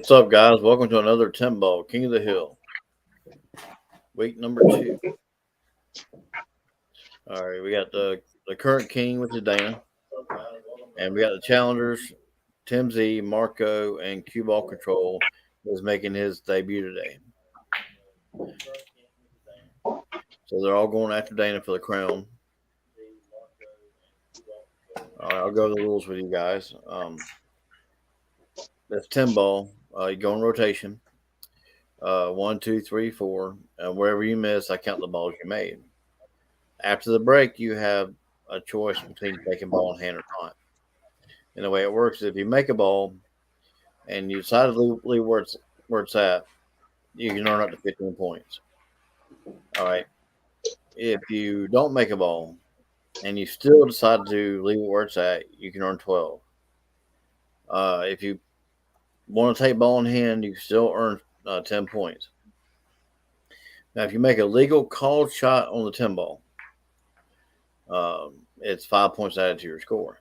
What's up, guys? Welcome to another 10 Ball King of the Hill, week number 2. All right, we got the current king, which is Dana, and we got the challengers, Tim Z, Marco, and Cue Ball Control is making his debut today. So they're all going after Dana for the crown. All right, I'll go over the rules with you guys. That's 10 ball. You go in rotation. 1, 2, 3, 4. And wherever you miss, I count the balls you made. After the break, you have a choice between taking ball in hand or not. And the way it works is if you make a ball and you decide to leave where it's at, you can earn up to 15 points. All right. If you don't make a ball and you still decide to leave it where it's at, you can earn 12. If you want to take ball in hand, you can still earn 10 points. Now, if you make a legal called shot on the 10 ball, it's 5 points added to your score.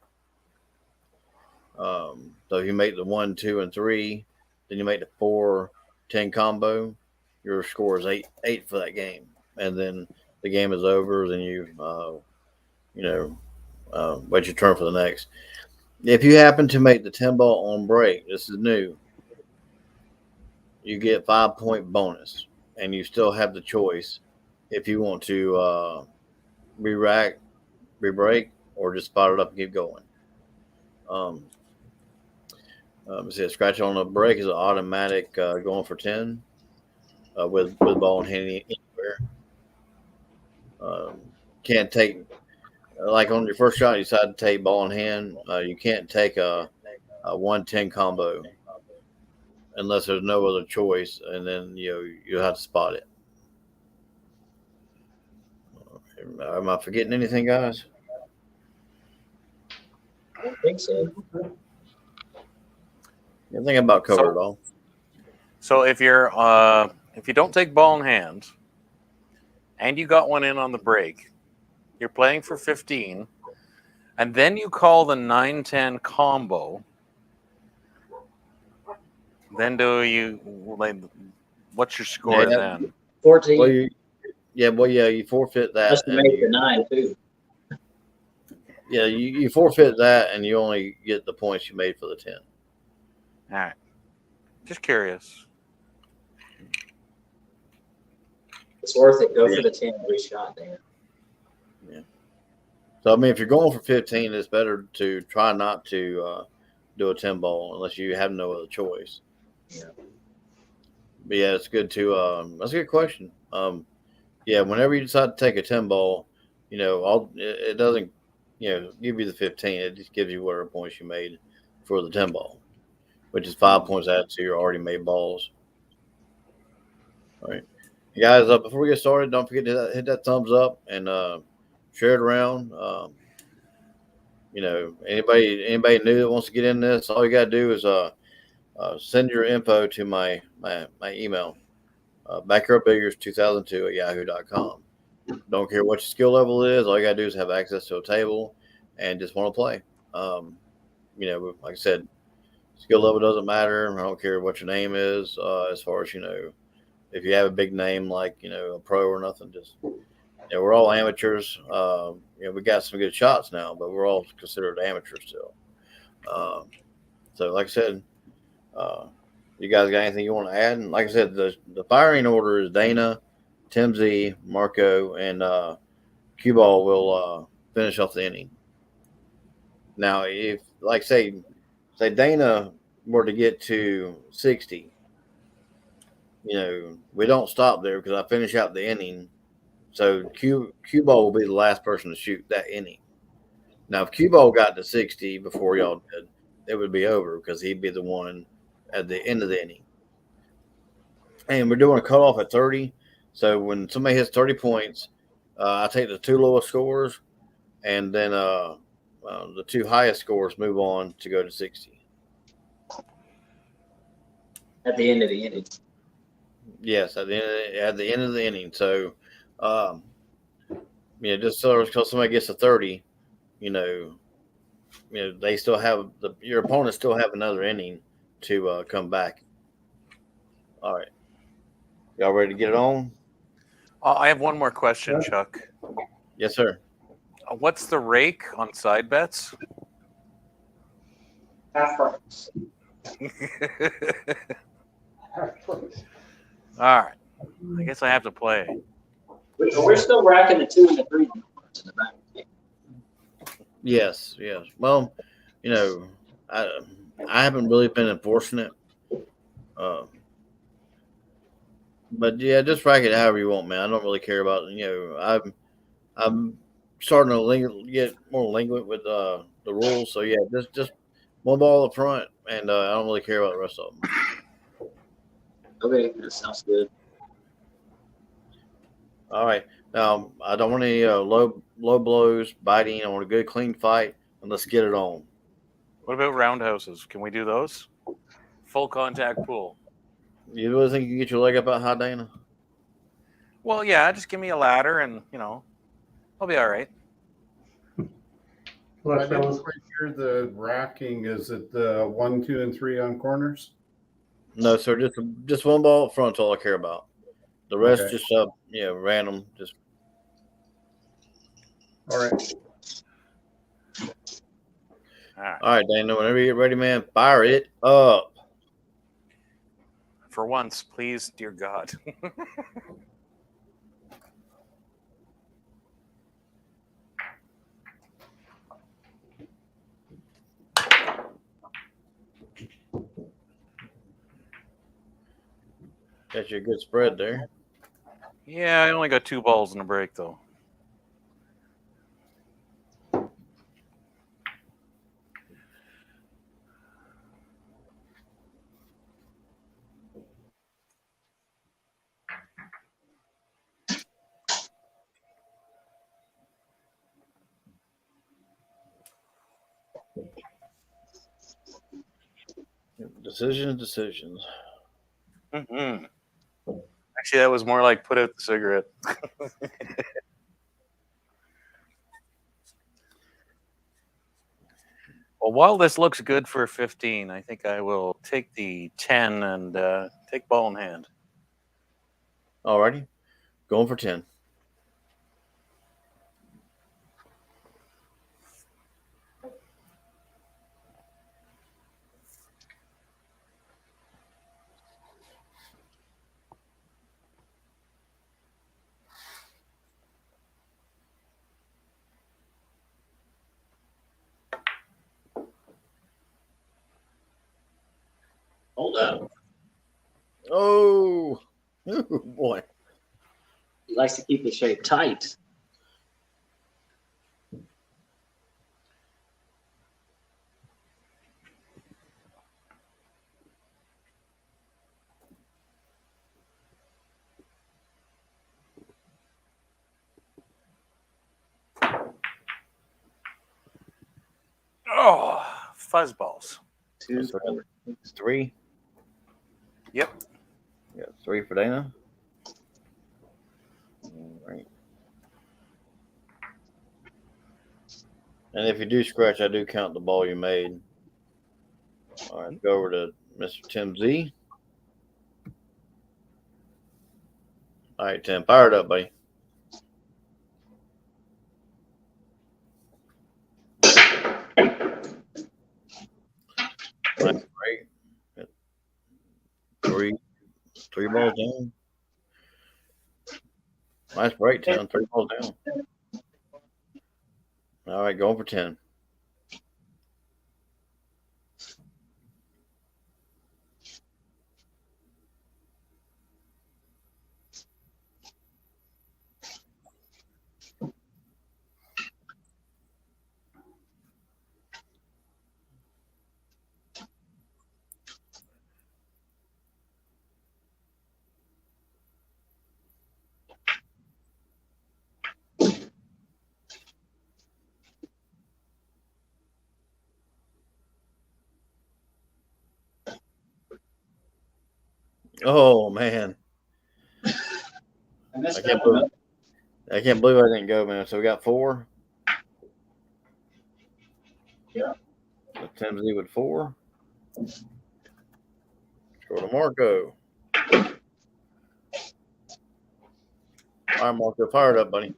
So if you make the 1, 2, and 3, then you make the 4, 10 combo, your score is 8 for that game. And then the game is over, then you wait your turn for the next. If you happen to make the 10 ball on break, this is new, you get 5-point bonus. And you still have the choice if you want to re-rack, re-break, or just spot it up and keep going. See, a scratch on a break is an automatic going for 10 with ball in hand anywhere. Can't take, like on your first shot, you decide to take ball in hand. You can't take a 1-10 combo unless there's no other choice, and then you have to spot it. Am I forgetting anything, guys? I don't think so. I think about covered it all. So if you don't take ball in hand and you got one in on the break, you're playing for 15, and then you call the 9-10 combo. Then what's your score then? 14. Well, you forfeit that. Must make the 9 too. Yeah, you forfeit that, and you only get the points you made for the 10. All right. Just curious. It's worth it. Go for the 10 every shot there. Yeah. So, I mean, if you're going for 15, it's better to try not to do a 10 ball unless you have no other choice. Yeah. But yeah, it's good to. That's a good question. Yeah, whenever you decide to take a 10 ball, it doesn't, give you the 15. It just gives you whatever points you made for the 10 ball, which is 5 points added to your already made balls. All right. Guys, before we get started, don't forget to hit that thumbs up and share it around. Anybody new that wants to get in this, all you got to do is send your info to my email, backyardbiggers2002@yahoo.com. Don't care what your skill level is. All you got to do is have access to a table and just want to play. Like I said, skill level doesn't matter. I don't care what your name is. As far as if you have a big name like a pro or nothing, just we're all amateurs. We got some good shots now, but we're all considered amateurs still. So like I said, you guys got anything you want to add? And like I said, the firing order is Dana, Tim Z, Marco, and Cue Ball will finish off the inning. Now, if like say Dana were to get to 60, we don't stop there because I finish out the inning. So Cue Ball will be the last person to shoot that inning. Now, if Cue Ball got to 60 before y'all did, it would be over because he'd be the one at the end of the inning. And we're doing a cutoff at 30. So when somebody hits 30 points, I take the 2 lowest scores, and then the 2 highest scores move on to go to 60. At the end of the inning. Yes, at the end of the inning. So, just so somebody gets to 30, they still have your opponents still have another inning to come back All right. Y'all ready to get it on? I have one more question, Chuck. Yes, sir. What's the rake on side bets? Half price. All right. I guess I have to play. We're still racking the 2 and the 3 numbers in the back. Yes, yes. Well, I haven't really been enforcing it. But yeah, just rack it however you want, man. I don't really care about I'm starting to get more linguist with the rules. So yeah, just one ball up front, and I don't really care about the rest of them. Okay, that sounds good. All right, now I don't want any low blows, biting. I want a good clean fight, and let's get it on. What about roundhouses? Can we do those? Full contact pool. You really think you can get your leg up that high, Dana? Well, yeah, just give me a ladder and, I'll be all right. I didn't quite hear the racking. Is it 1, 2, and 3 on corners? No, sir. Just one ball up front's all I care about. The rest Okay. just random. Just All right. all right, Dana. Whenever you get ready, man, fire it up. For once, please, dear God. Got you a good spread there. Yeah, I only got 2 balls in the break, though. Decisions. Mm-hmm. Actually, that was more like put out the cigarette. Well, while this looks good for 15, I think I will take the 10 and take ball in hand. Alrighty, going for 10. Hold up. Oh, ooh, boy. He likes to keep the shape tight. Oh, fuzzballs. 2, So 4. 3. Yep. Yeah, 3 for Dana. All right. And if you do scratch, I do count the ball you made. All right, go over to Mr. Tim Z. All right, Tim, fire it up, buddy. That's great. 3 balls down. Nice break, Tim. 3 balls down. All right, going for 10. Oh man, I missed I that can't one. believe I can't believe I didn't go, man. So we got 4. Yeah. So Tim Z with 4. Go to Marco. All right, Marco, fire it up, buddy.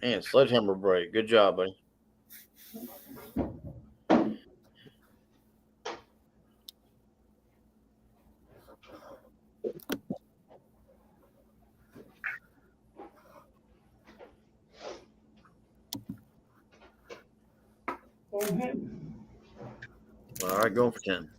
And sledgehammer break. Good job, buddy. All right, going for 10.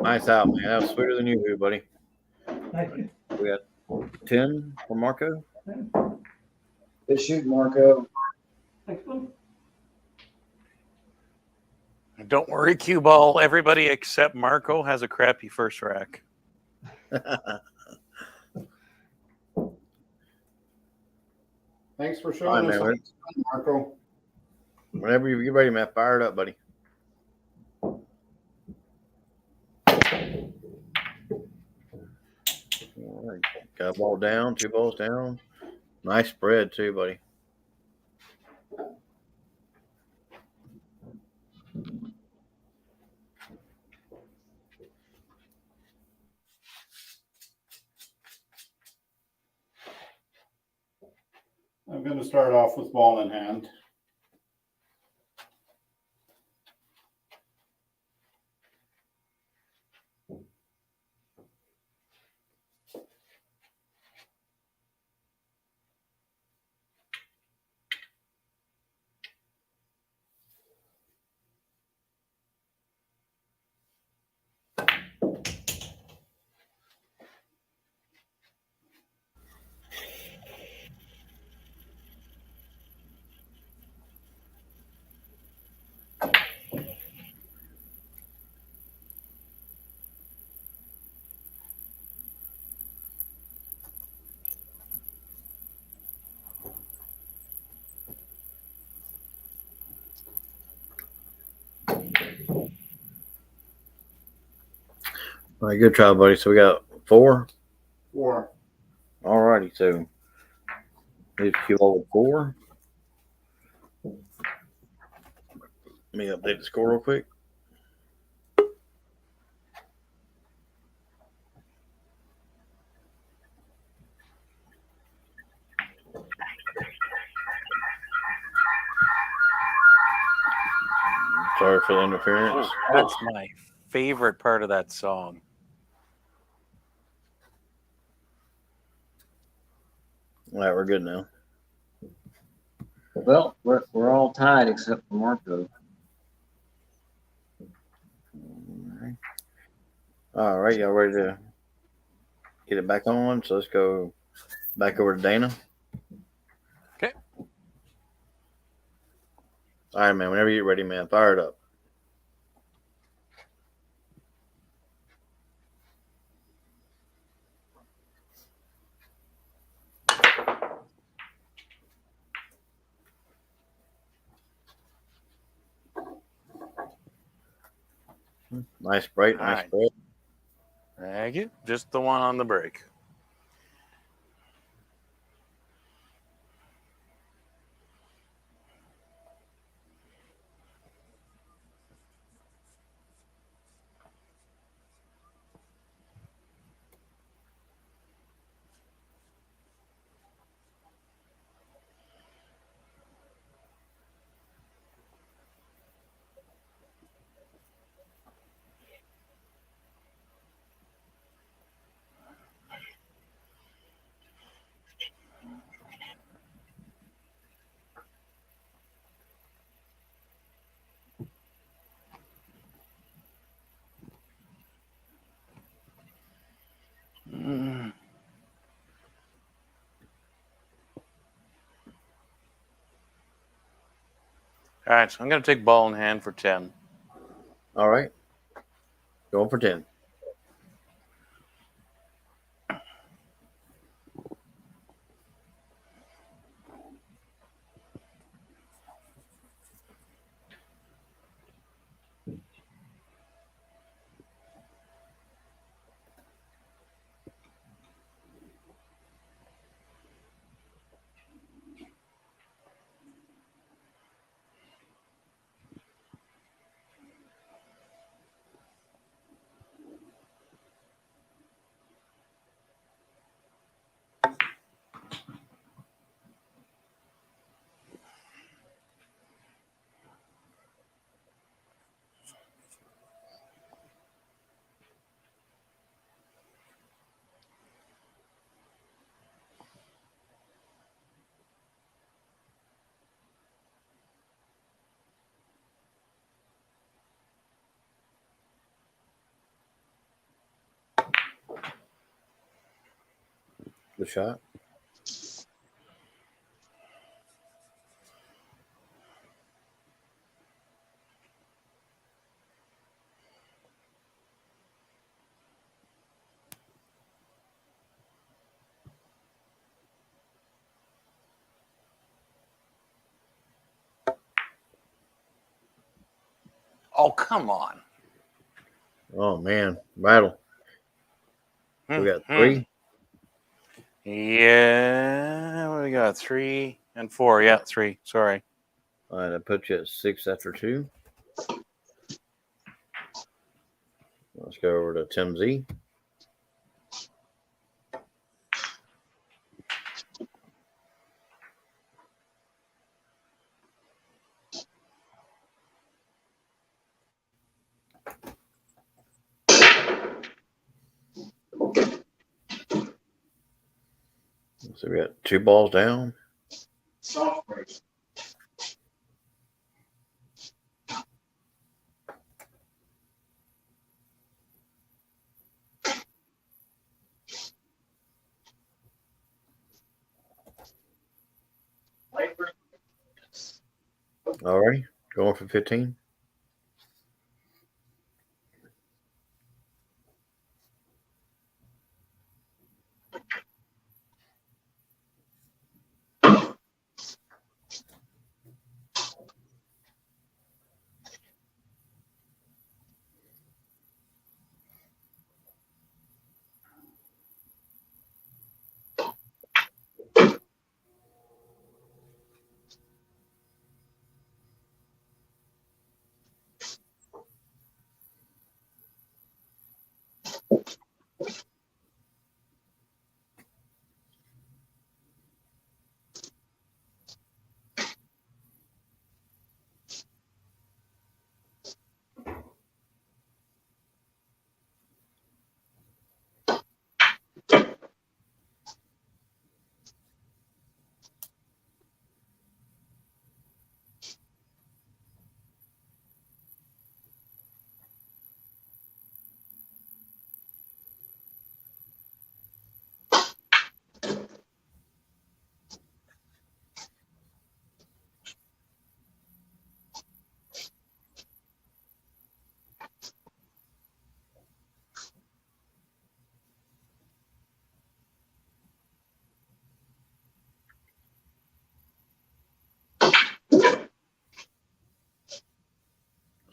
Nice out, man. That was sweeter than you, buddy. We got 10 for Marco. Good shoot, Marco. Don't worry, cue ball. Everybody except Marco has a crappy first rack. Thanks for showing us, man, Marco. Whenever you get ready, man, fire it up, buddy. All right. Got a ball down, 2 balls down. Nice spread, too, buddy. I'm going to start off with ball in hand. All right, good try, buddy. So we got 4. 4. All righty, so leave cue ball with 4. Let me update the score real quick. Sorry for the interference. That's my favorite part of that song. All right, we're good now. Well, we're all tied except for Marco. All right, y'all ready to get it back on? So let's go back over to Dana. Okay. All right, man. Whenever you're ready, man, fire it up. Nice break, All nice right. break. Thank you. Just the one on the break. Mm. All right, so I'm going to take ball in hand for 10. All right. Going for 10. Good shot. Oh, come on. Oh, man. Battle. We got 3. Yeah, what do we got? 3 and 4. Yeah, 3. Sorry. All right, I put you at 6 after 2. Let's go over to Tim Z. So we got 2 balls down. Soft break. Light break. All right, going for 15.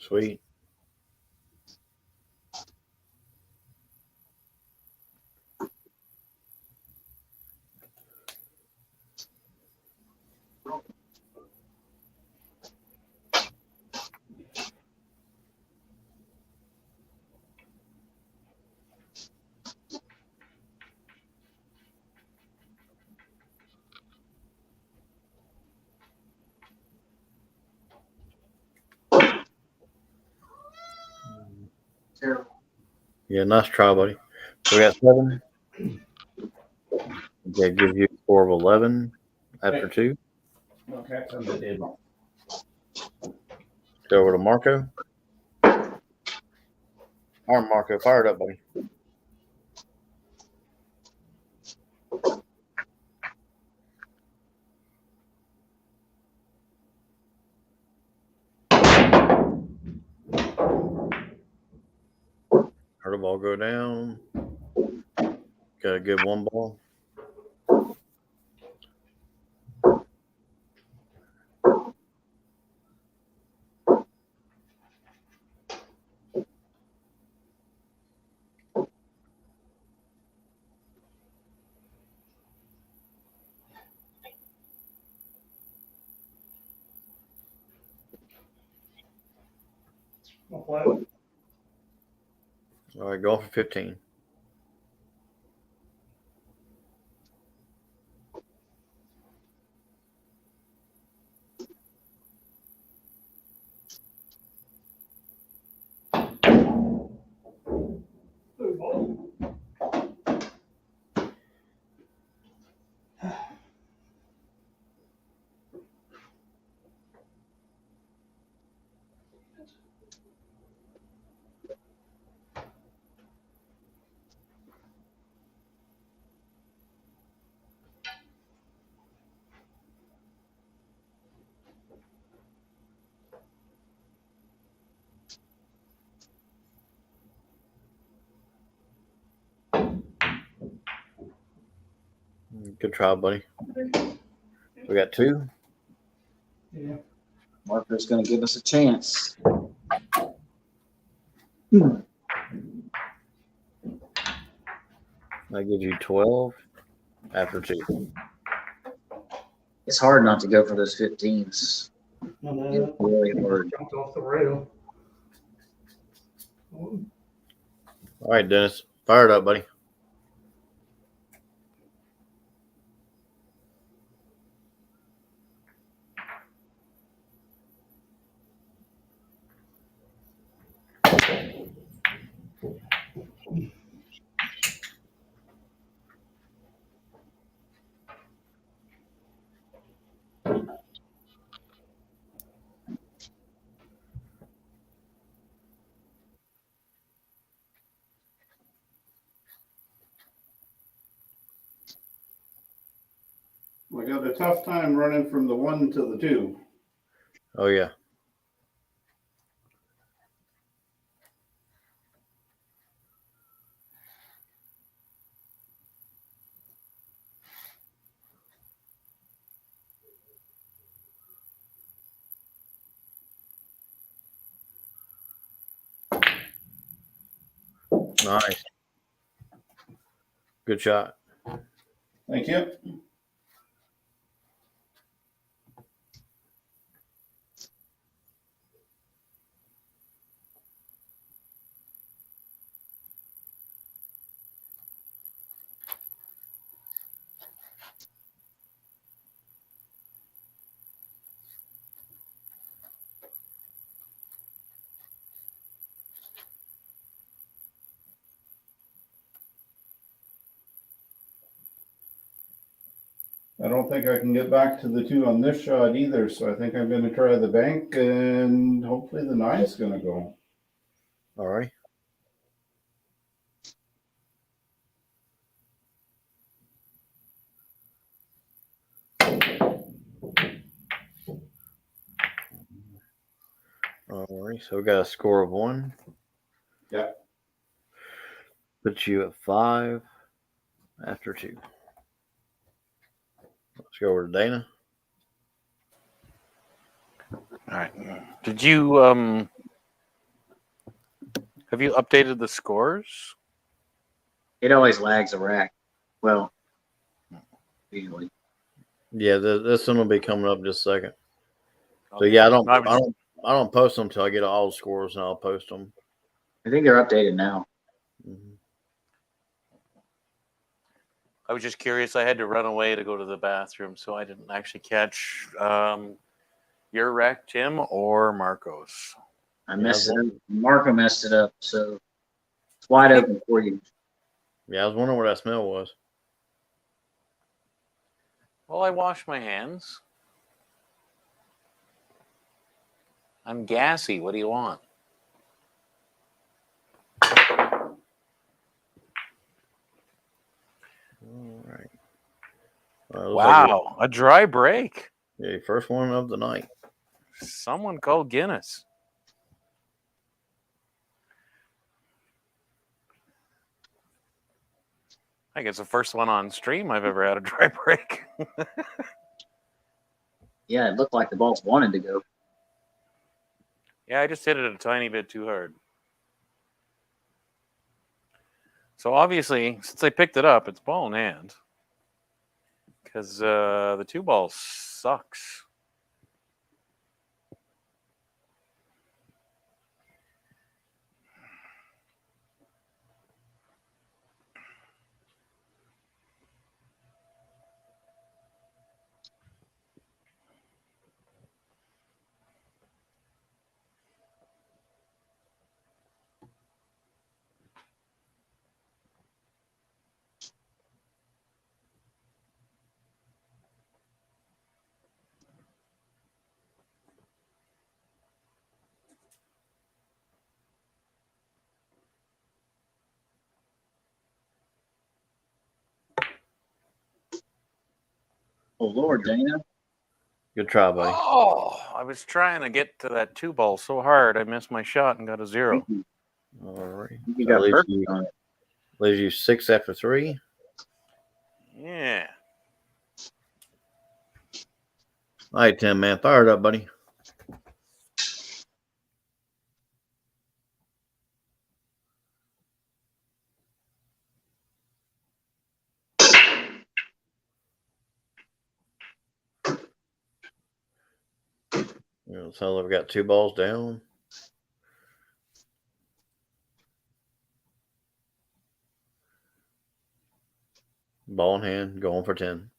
Sweet. Terrible. Yeah, nice try, buddy. So we got 7. Okay, give you a score of 11 after 2. No cats on the table. Go over to Marco. All right, Marco, fired up, buddy. Heard a ball go down. Got a good 1 ball. All right, going for 15. Good try, buddy. We got 2. Marco's going to give us a chance. That gives you 12 after 2. It's hard not to go for those 15s. It's really hard. Jumped off the rail. All right, Dennis, fired up, buddy. We got a tough time running from the 1 to the 2. Oh, yeah. Nice. Good shot. Thank you. I don't think I can get back to the 2 on this shot either, so I think I'm going to try the bank, and hopefully the 9's going to go. All right. All right, so we got a score of 1. Yeah. Puts you at 5 after 2. Let's go over to Dana. All right. Did you Have you updated the scores? It always lags a rack. Well, usually. Yeah, this one will be coming up in just a second. So Okay. yeah, No, I don't post them until I get all the scores, and I'll post them. I think they're updated now. Mm-hmm. I was just curious. I had to run away to go to the bathroom, so I didn't actually catch your wreck, Tim, or Marco's. I messed it up. Marco messed it up, so it's wide open for you. Yeah, I was wondering where that smell was. Well, I wash my hands. I'm gassy. What do you want? All right. Wow, a dry break. Yeah, first one of the night. Someone called Guinness. I think it's the first one on stream I've ever had a dry break. Yeah, it looked like the balls wanted to go. Yeah, I just hit it a tiny bit too hard. So obviously, since I picked it up, it's ball in hand. Because the 2 ball sucks. Oh, Lord, Dana. Good try, buddy. Oh, I was trying to get to that 2 ball so hard, I missed my shot and got a 0. All right. You So got perfect on it. Leaves you 6 after 3. Yeah. All right, Tim, man. Fire it up, buddy. So I've got 2 balls down. Ball in hand, going for 10.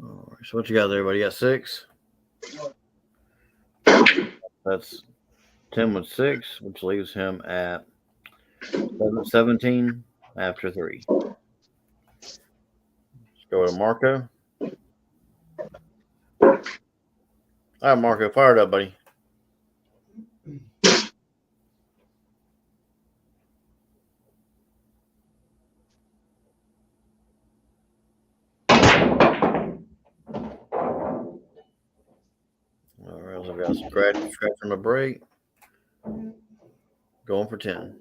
All right. So what you got there, buddy? You got 6? That's Tim with 6, which leaves him at 17 after 3. Let's go to Marco. All right, Marco, fire it up, buddy. All right, so I've got a scratch from the break. Going for 10.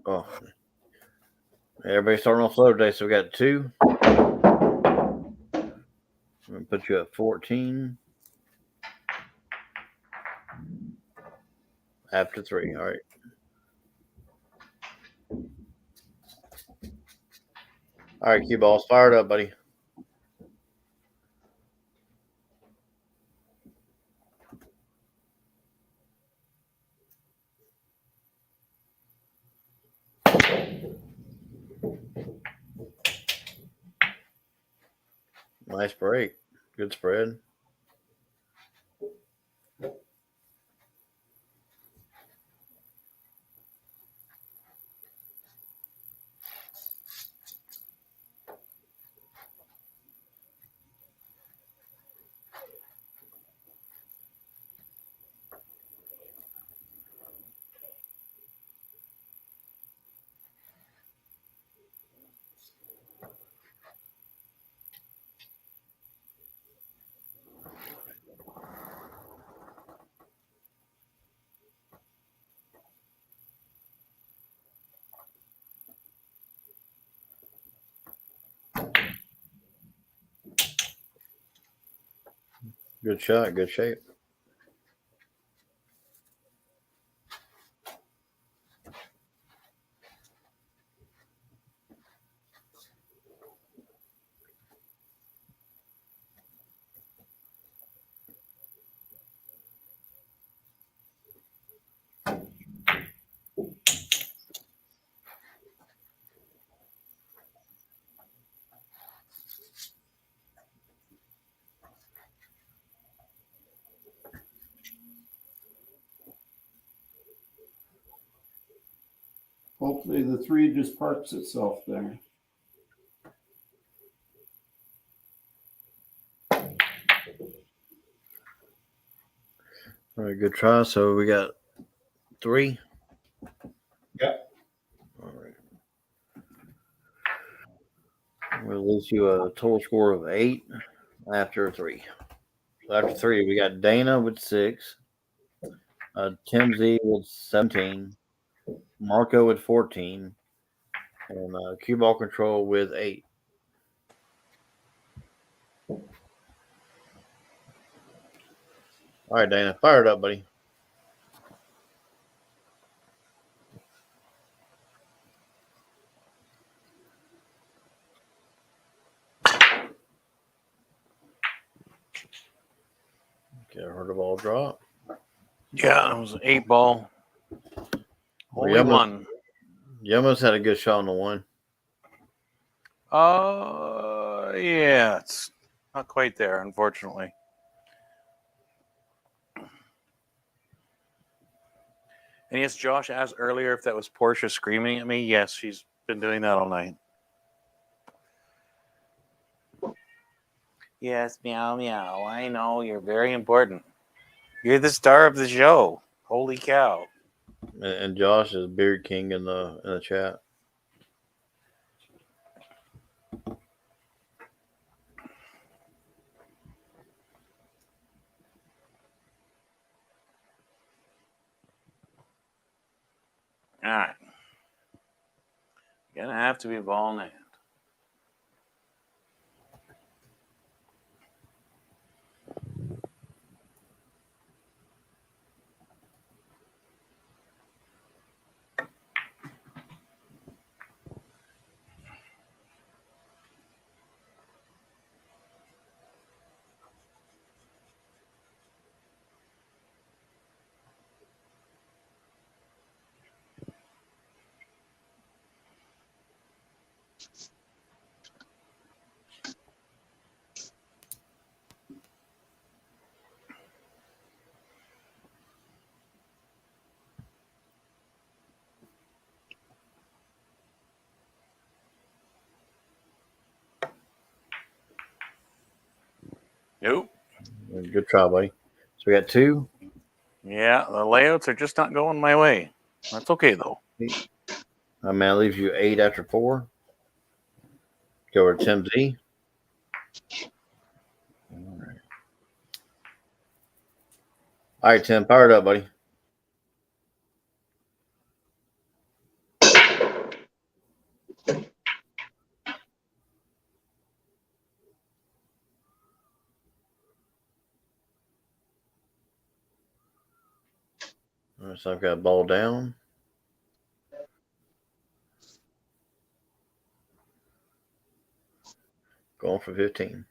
Oh, everybody's starting off slow today, so we got 2. I'm gonna put you at 14. After 3, all right. All right, cue balls fired up, buddy. Nice break. Good spread. Good shot. Good shape. Hopefully the 3 just parks itself there. All right, good try. So we got 3. Yep. All right. We'll lose you a total score of 8 after 3. So after 3, we got Dana with 6, Tim Z with 17, Marco with 14, and cue ball control with 8. All right, Dana, fire it up, buddy. Okay, I heard the ball drop. Yeah, it was an 8 ball. Only Yama- one. Yama's had a good shot on the 1. Yeah, it's not quite there, unfortunately. And yes, Josh asked earlier if that was Portia screaming at me. Yes, she's been doing that all night. Yes, meow, meow. I know, you're very important. You're the star of the show. Holy cow. And Josh is Beard King in the chat. All right. Gonna have to be ball in hand. Nope. Good try, buddy. So we got 2. Yeah, the layouts are just not going my way. That's okay, though. Man, that leaves you 8 after 4. Go over to Tim Z. All right, Tim, fire it up, buddy. So I've got ball down. Going for 15.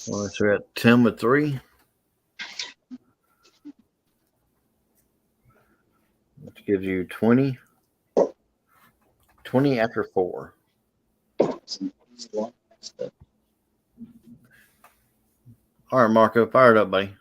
Well, so we're at 10 with 3. Which gives you 20. 20 after 4. All right, Marco, fire it up, buddy.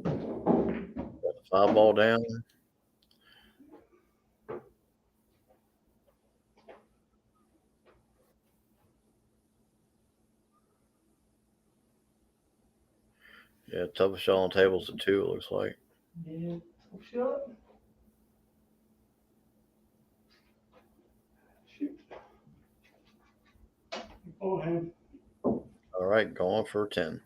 Got the 5 ball down. Yeah, toughest shot on the table is a 2, it looks like. Yeah, shot. Shoot. Beforehand. All right, going for 10.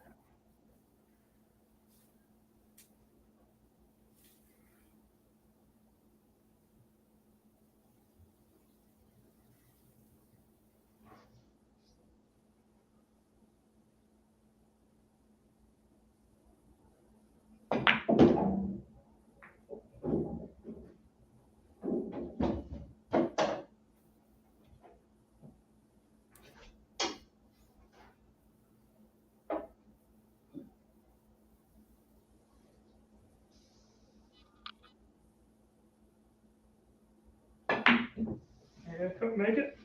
Yeah, couldn't make it.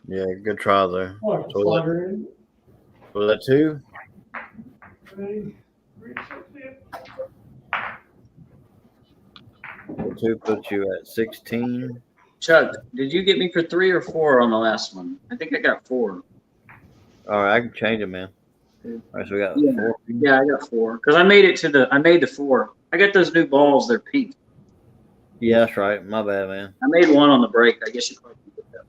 Yeah, good try there. Oh, So slider in. was that 2? Ready? 3, 6, yeah. The 2 puts you at 16. Chuck, did you get me for 3 or 4 on the last one? I think I got 4. All right, I can change it, man. All right, so we got Yeah. 4. Yeah, I got 4 because I made the 4. I got those new balls. They're pink. Yeah, that's right. My bad, man. I made one on the break. I guess you probably did that.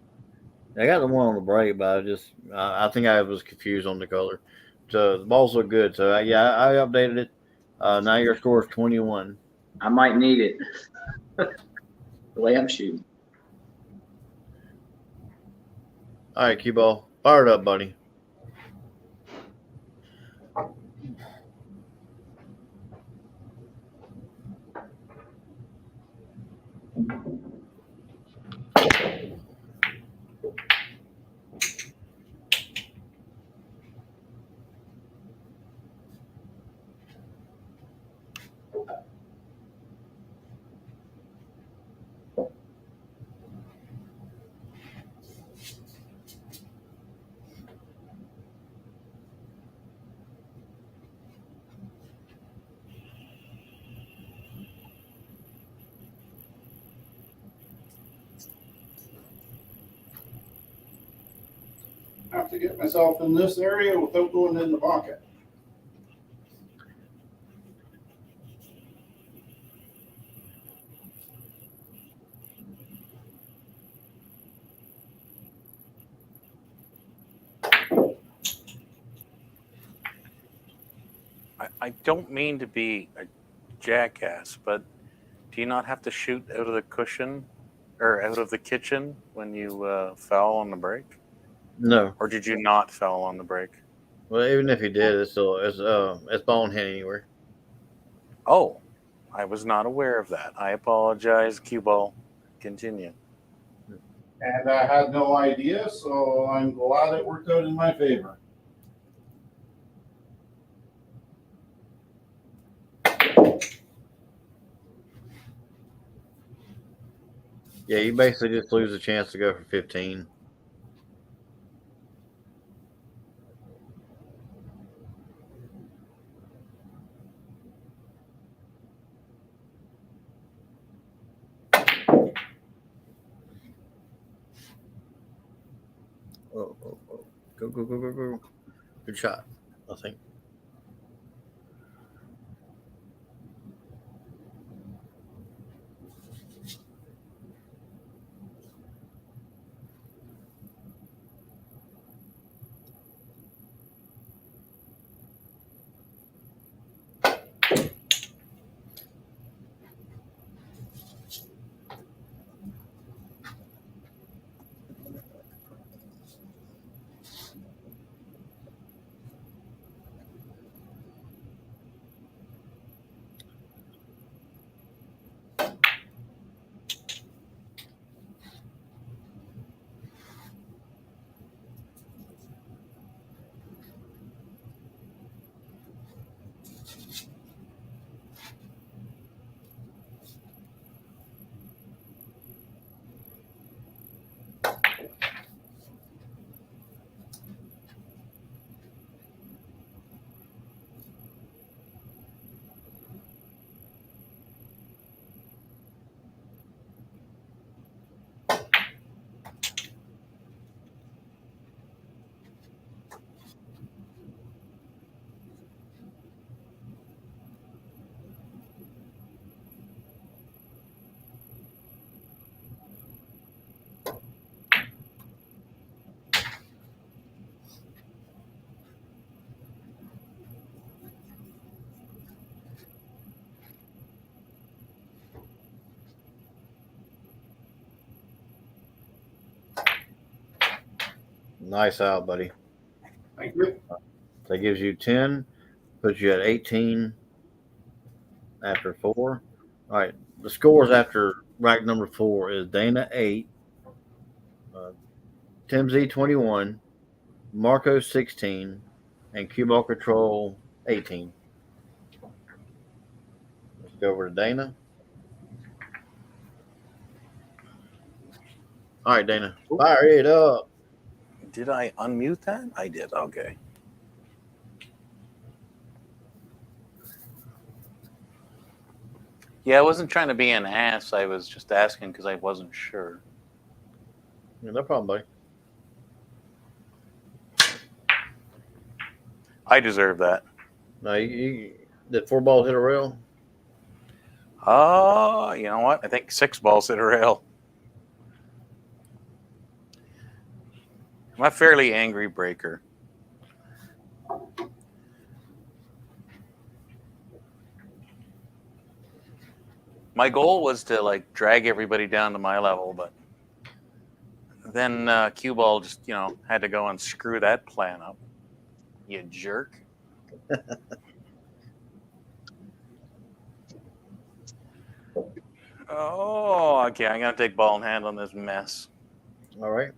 I got the one on the break, but I think I was confused on the color. So the balls look good. So I updated it. Now your score is 21. I might need it. The way I'm shooting. All right, cue ball, fire it up, buddy. I have to get myself in this area without going in the pocket. I don't mean to be a jackass, but do you not have to shoot out of the cushion or out of the kitchen when you foul on the break? No. Or did you not foul on the break? Well, even if he did, it's ball in hand anywhere. Oh, I was not aware of that. I apologize, cue ball. Continue. And I had no idea, so I'm glad it worked out in my favor. Yeah, you basically just lose a chance to go for 15. Oh, oh, oh. Go, go, go, go, go. Good shot, I think. Nice out, buddy. Thank you. That gives you 10, puts you at 18 after 4. All right, the scores after rack number 4 is Dana 8, Tim Z 21, Marco 16, and Cue Ball Control 18. Let's go over to Dana. All right, Dana, fire it up. Did I unmute that? I did. Okay. Yeah, I wasn't trying to be an ass. I was just asking because I wasn't sure. Yeah, no problem, buddy. I deserve that. No, did 4 balls hit a rail? Oh, you know what? I think 6 balls hit a rail. I'm a fairly angry breaker. My goal was to like drag everybody down to my level, but then Cue Ball just had to go and screw that plan up. You jerk. Oh, okay. I'm gonna take ball in hand on this mess. All right.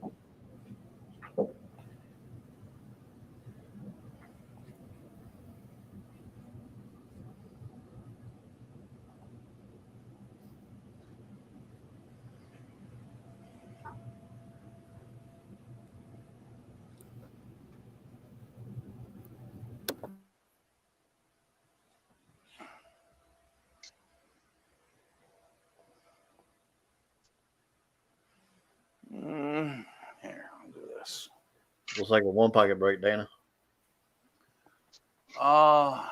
Here, I'll do this. Looks like a 1 pocket break, Dana. Oh,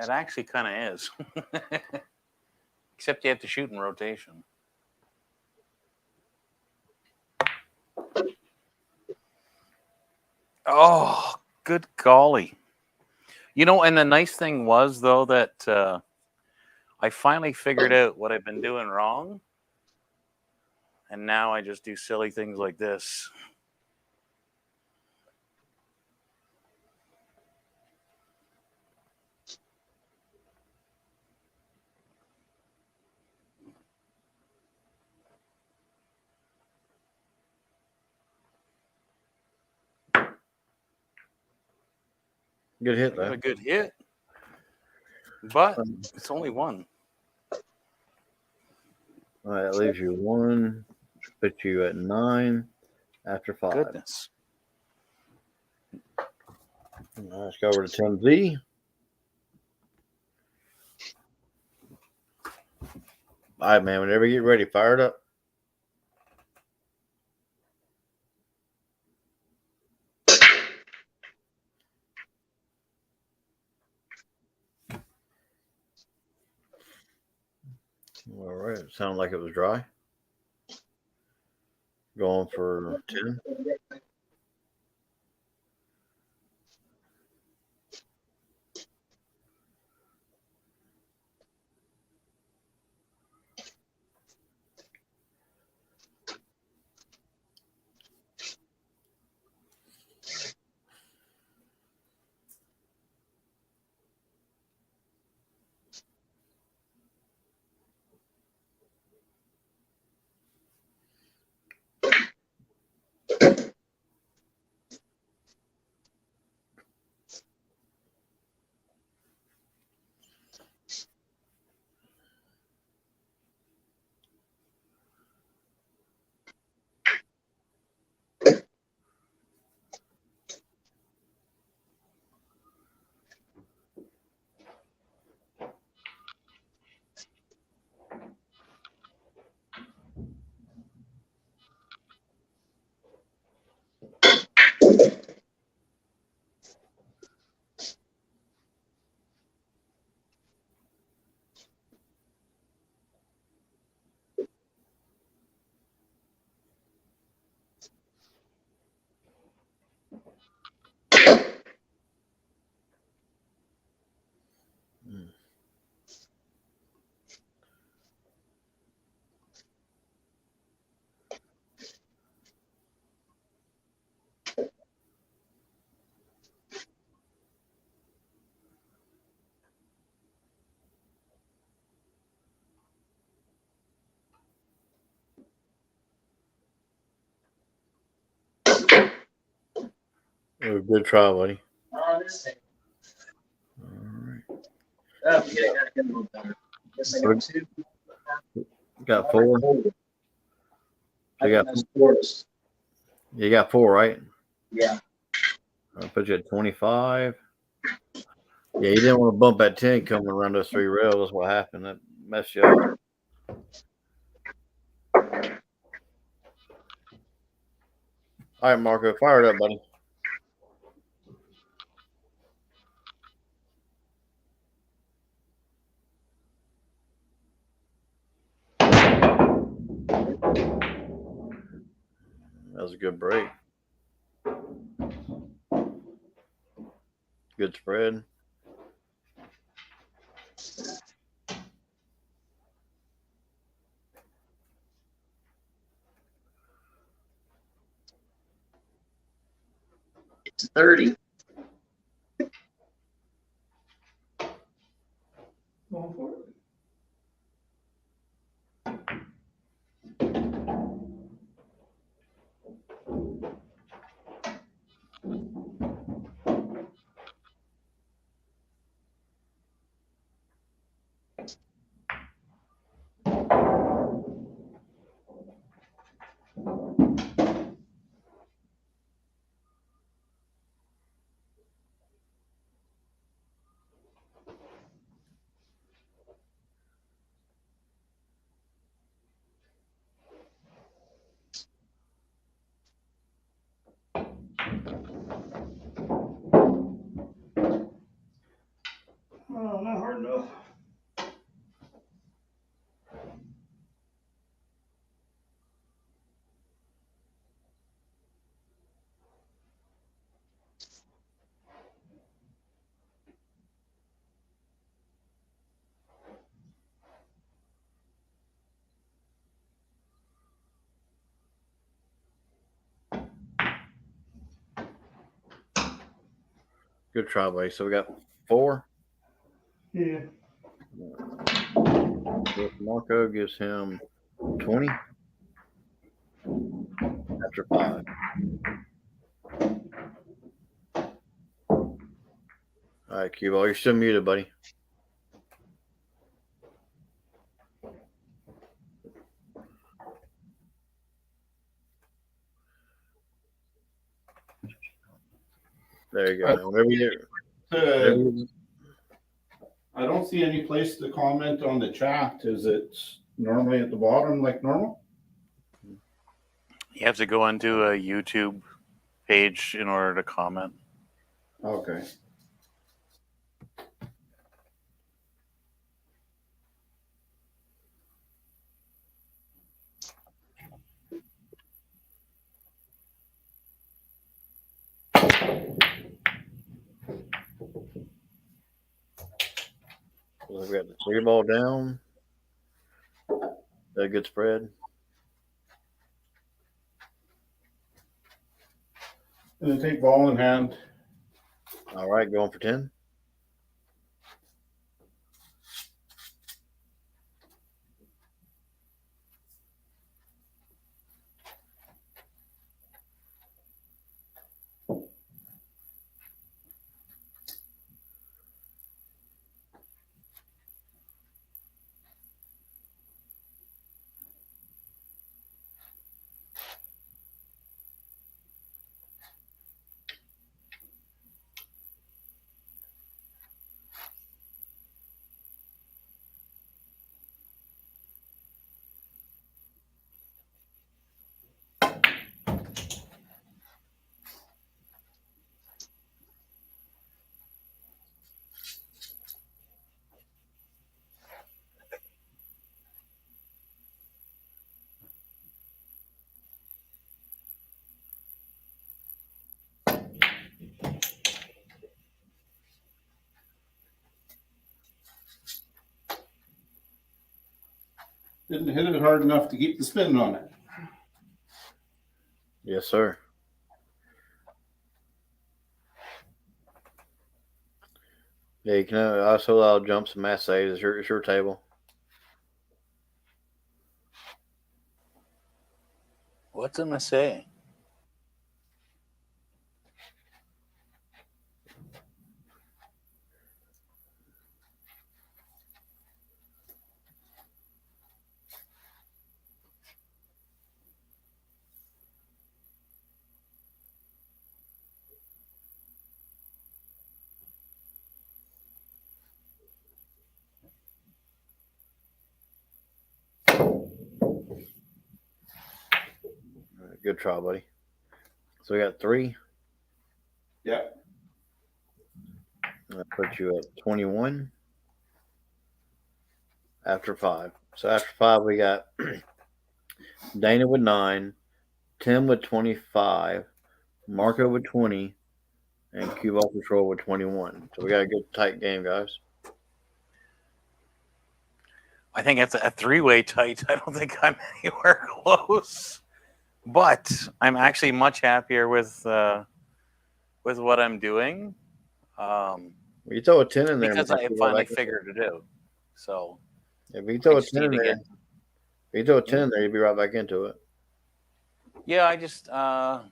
it actually kind of is. Except you have to shoot in rotation. Oh, good golly. And the nice thing was, though, that I finally figured out what I've been doing wrong. And now I just do silly things like this. Good hit, Got a though. good hit, but it's only one. All right, that leaves you 1. Put you at 9 after 5. Goodness. Let's go over to 10Z. All right, man. Whenever you get ready, fire it up. All right. It sounded like it was dry. Going for 10. Oh, good try, buddy. Oh, this thing. All right. Oh, yeah, I gotta get a little better. Guess I got 2. Got 4. So So I got scores. you got 4, right? Yeah. I'll put you at 25. Yeah, you didn't want to bump that 10 coming around those 3 rails. That's what happened. That messed you up. All right, Marco, fire it up, buddy. That was a good break. Good spread. It's 30. Going for it. Oh, not hard enough. Good try, buddy. So we got 4. Yeah. Marco gives him 20 after 5. All right, Cue Ball, you're still muted, buddy. There you go. Now, whenever you I don't see any place to comment on the chat. Is it normally at the bottom like normal? You have to go into a YouTube page in order to comment. Okay. we've got the 3-ball down. A good spread. And then take ball in hand. All right, going for 10. Didn't hit it hard enough to keep the spin on it. Yes, sir. Yeah, you can also allow jumps and mass saves. It's your table. What's in the say? All right, good try, buddy. So we got 3. Yeah. That puts you at 21 after 5. So after 5, we got Dana with 9, Tim with 25, Marco with 20, and Cue Ball Control with 21. So we got a good tight game, guys. I think it's a 3-way tight. I don't think I'm anywhere close. But I'm actually much happier with what I'm doing. You throw a 10 in there because I finally figured it out. So if you throw a 10 in there, if you throw a 10 in there, you'll be right back into it. Yeah, I just that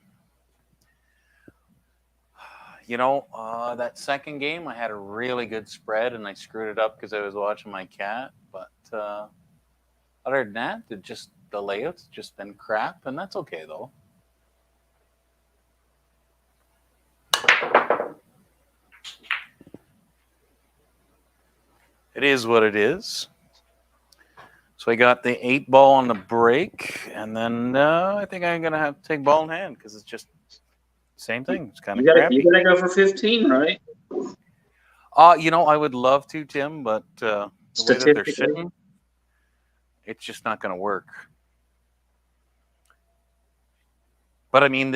second game I had a really good spread and I screwed it up because I was watching my cat. But other than that, the layout's just been crap, and that's okay though. It is what it is. So I got the 8-ball on the break, and then I think I'm gonna have to take ball in hand because it's just same thing. It's kind of crappy. You gotta go for 15, right? I would love to, Tim, but the way that they're sitting, it's just not going to work. But I mean,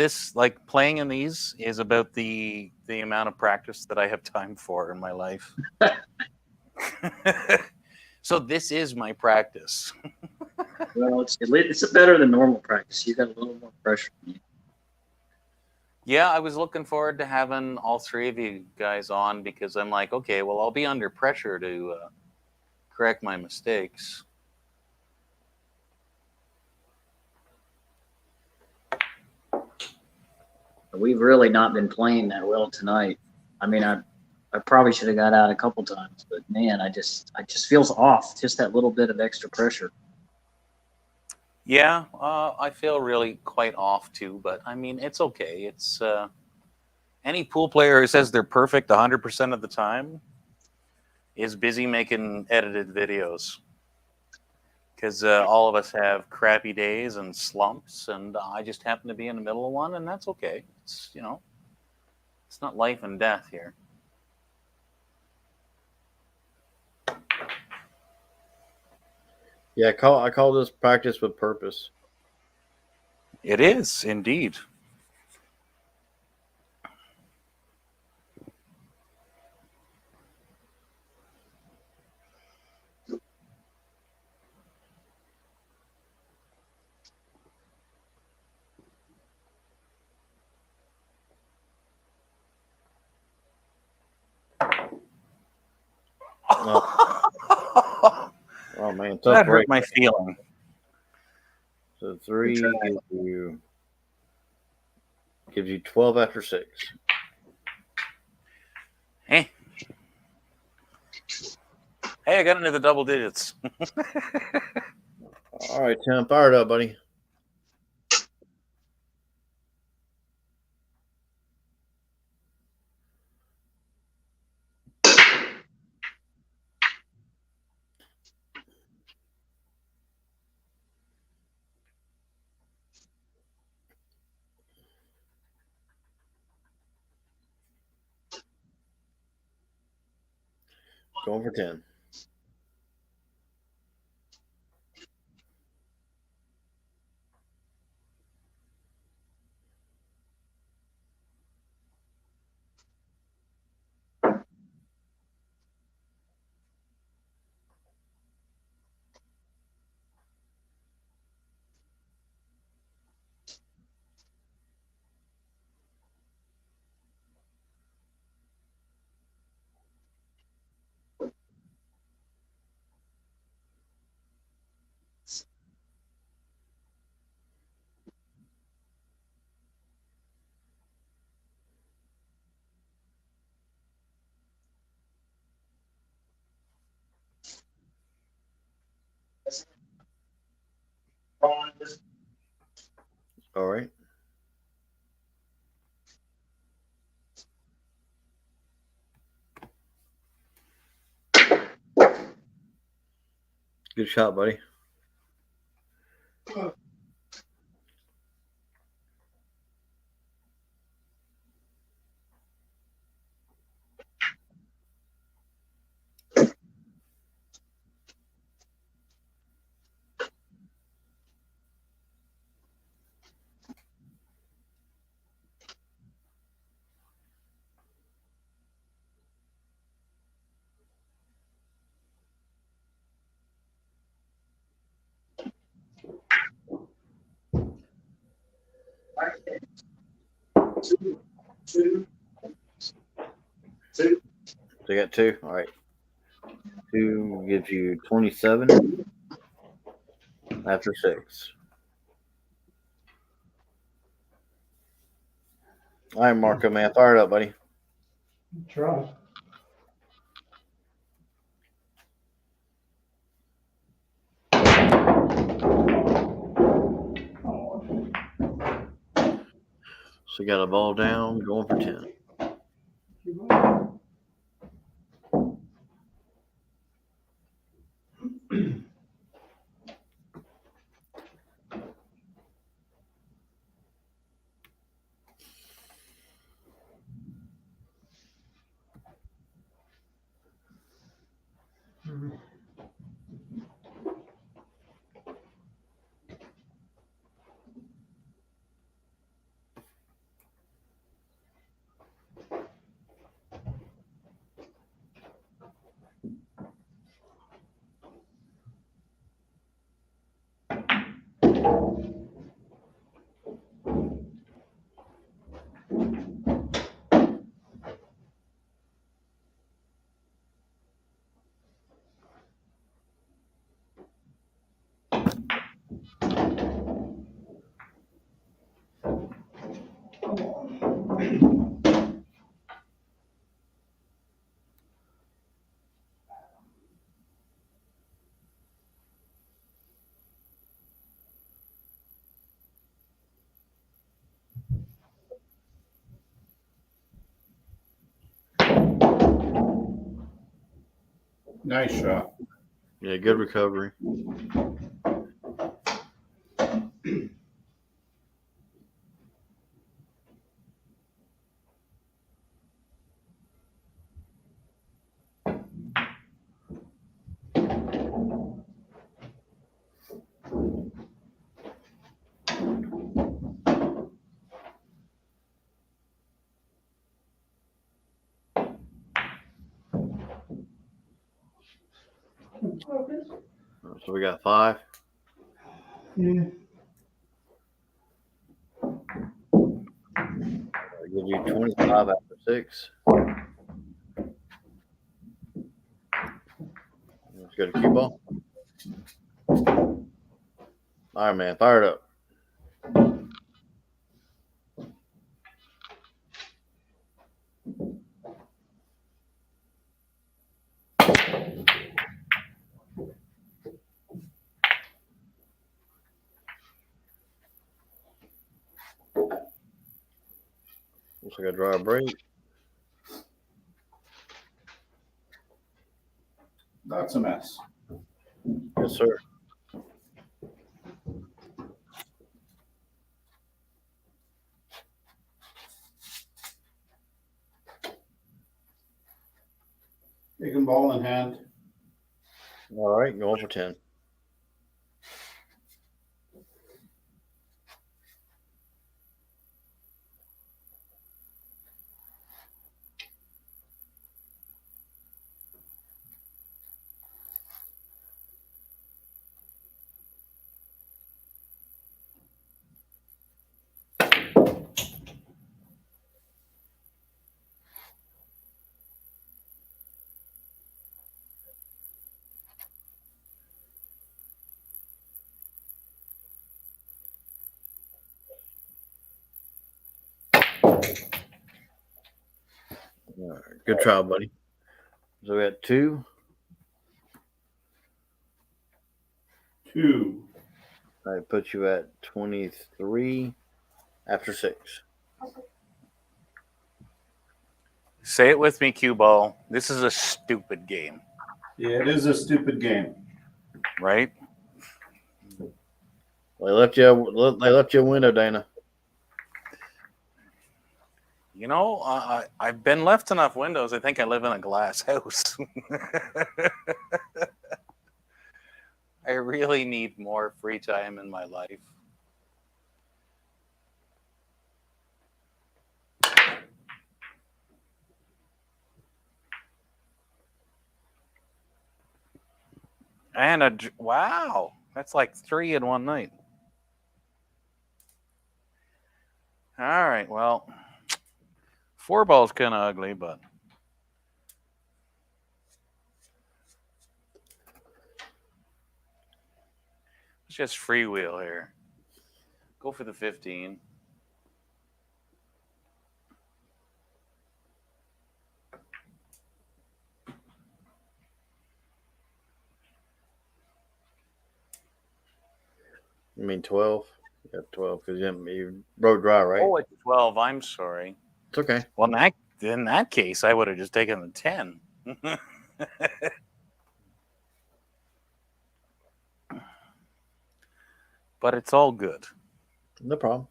playing in these is about the amount of practice that I have time for in my life. So this is my practice. Well, it's better than normal practice. You got a little more pressure on you. Yeah, I was looking forward to having all 3 of you guys on because I'm like, okay, well, I'll be under pressure to correct my mistakes. We've really not been playing that well tonight. I mean, I probably should have got out a couple times, but man, I just feels off. Just that little bit of extra pressure. Yeah, I feel really quite off too, but I mean, it's okay. It's any pool player who says they're perfect 100% of the time is busy making edited videos. Because all of us have crappy days and slumps, and I just happen to be in the middle of one, and that's okay. It's it's not life and death here. Yeah, I call this practice with purpose. It is indeed. Oh man, tough That break. hurt my feeling. So 3 gives you 12 after 6. Hey, I got into the double digits. All right, Tim, fired up, buddy. Going for 10. All right. Good shot, buddy. So you got 2. All right. 2 gives you 27 after 6. All right, Marco, man, fired up, buddy. Try. So you got a ball down, going for 10. Nice shot. Yeah, good recovery. So we got 5. Yeah. I'll give you 25 after 6. Let's go to cue ball. All right, man. Fire it up. Looks like I draw a break. That's a mess. Yes, sir. Taking ball in hand. All right, going for 10. All right, good try, buddy. So we got 2. 2. I put you at 23 after 6. Say it with me, cue ball. This is a stupid game, Yeah, it is a stupid game. right? They left you a window, Dana. You know, I've been left enough windows. I think I live in a glass house. I really need more free time in my life. And wow, that's like 3 in one night. All right, well, 4 ball's kind of ugly, but it's just freewheel here. Go for the 15. You mean 12? You got 12 because you rode dry, right? Oh, it's 12. I'm sorry. It's okay. Well, in that case, I would have just taken the 10. But it's all good. No problem.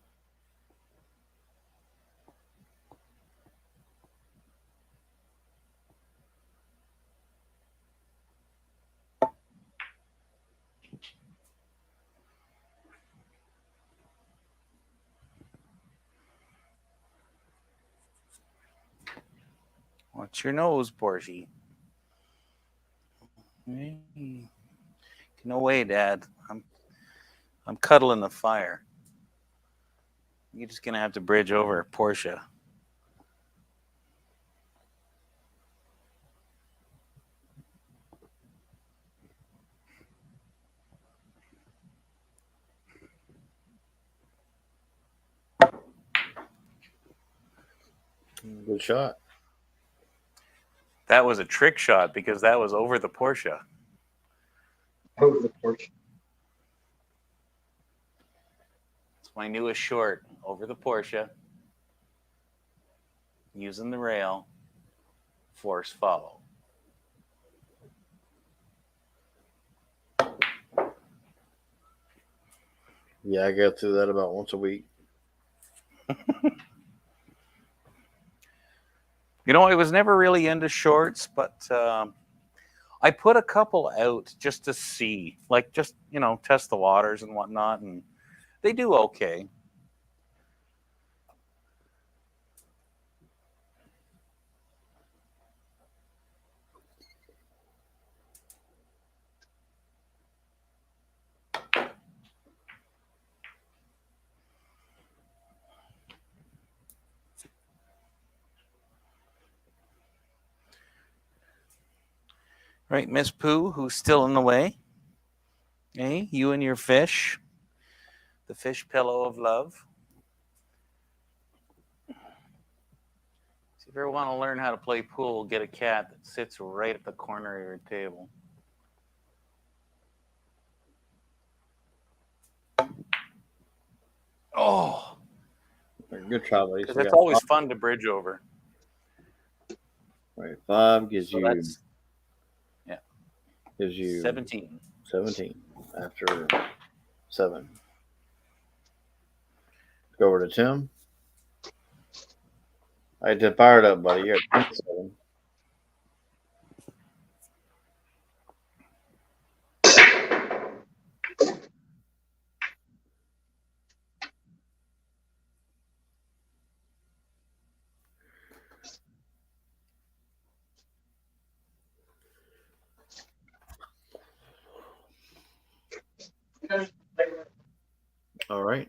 Watch your nose, Porsche. No way, Dad. I'm cuddling the fire. You're just gonna have to bridge over Porsche. Good shot. That was a trick shot because that was over the Porsche. Over the porch. It's my newest short. Over the Porsche. Using the rail. Force follow. Yeah, I go through that about once a week. You know, I was never really into shorts, but I put a couple out just to see, like just, test the waters and whatnot, and they do okay. Right, Miss Pooh, who's still in the way. Hey, you and your fish. The fish pillow of love. So if you ever want to learn how to play pool, get a cat that sits right at the corner of your table. Oh, Good try, buddy. because So I it's got always 5. fun to bridge over. Right, 5 gives So you that's 17. 17 after 7. Go over to Tim. I did fire it up, buddy. You're at 27. All right.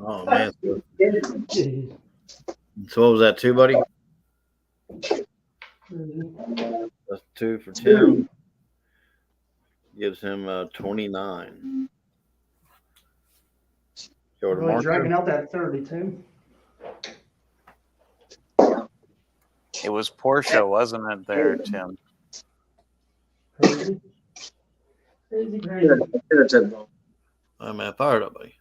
Oh man. Jeez. So what was that? 2, buddy? That's 2 for Tim. Gives him 29. Go over to Really dragging Marco. out that 32. It was Portia, wasn't it, there, Tim? Crazy. Crazy, crazy. Oh man, fire it up, buddy.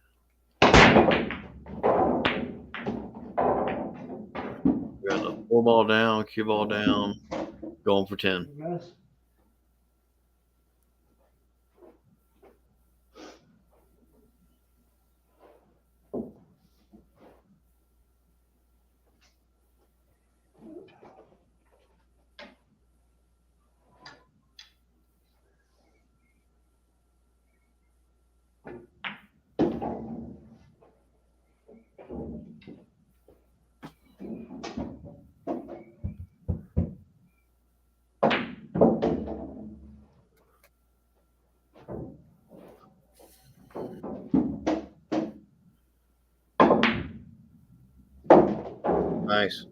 We got the 4 ball down, cue ball down, going for 10. Mess. Nice.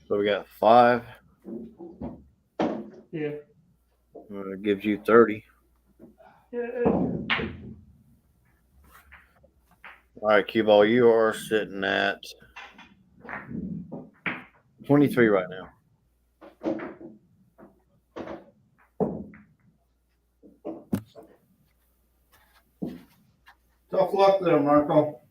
So we got 5. Yeah. Gives you 30. Yeah. All right, cue ball. You are sitting at 23 right now. Tough luck there, Marco.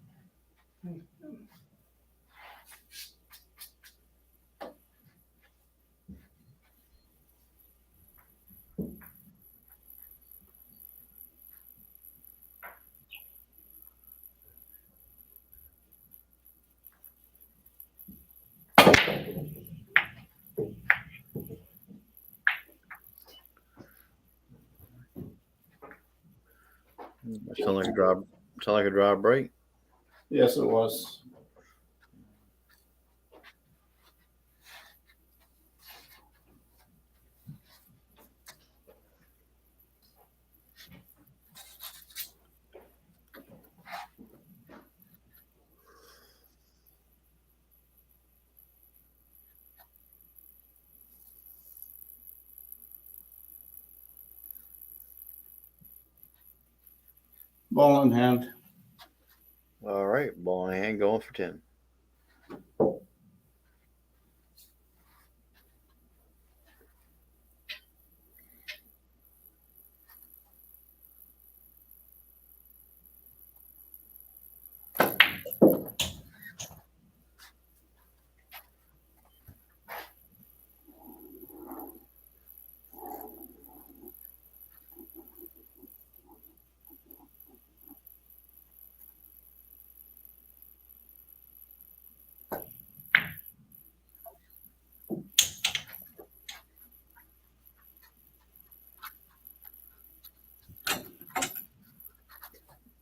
Sound like a drive. Sound like a drive break. Yes, it was. Ball in hand. All right, ball in hand, going for 10.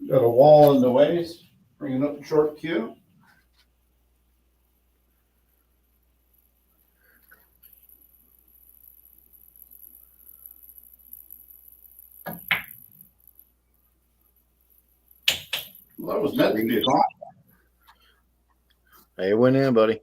Got a wall in the waist. Bringing up the short cue. Well, that was meant to be a climb. Hey, it went in, buddy.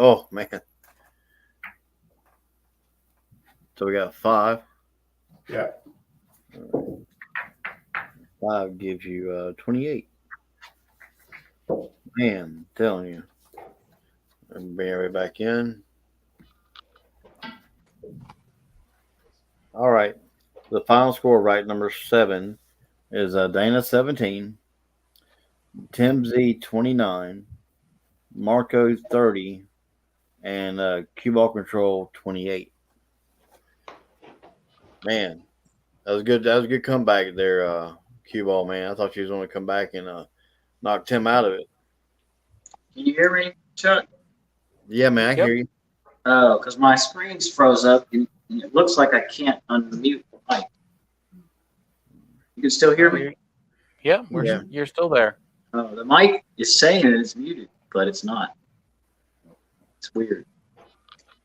Oh, man. So we got 5. Yeah. 5 gives you 28. Man, I'm telling you. And bring everybody back in. All right. The final score, right, number 7 is Dana 17, Tim Z 29, Marco 30, and Cue Ball Control 28. Man, that was good. That was a good comeback there, Cue Ball, man. I thought you was going to come back and knock Tim out of it. Can you hear me, Chuck? Yeah, man, I can Yep. hear you. Oh, because my screen's froze up and it looks like I can't unmute the mic. You can still hear me? Yeah, Yeah. you're still there. Oh, the mic is saying it's muted, but it's not. It's weird.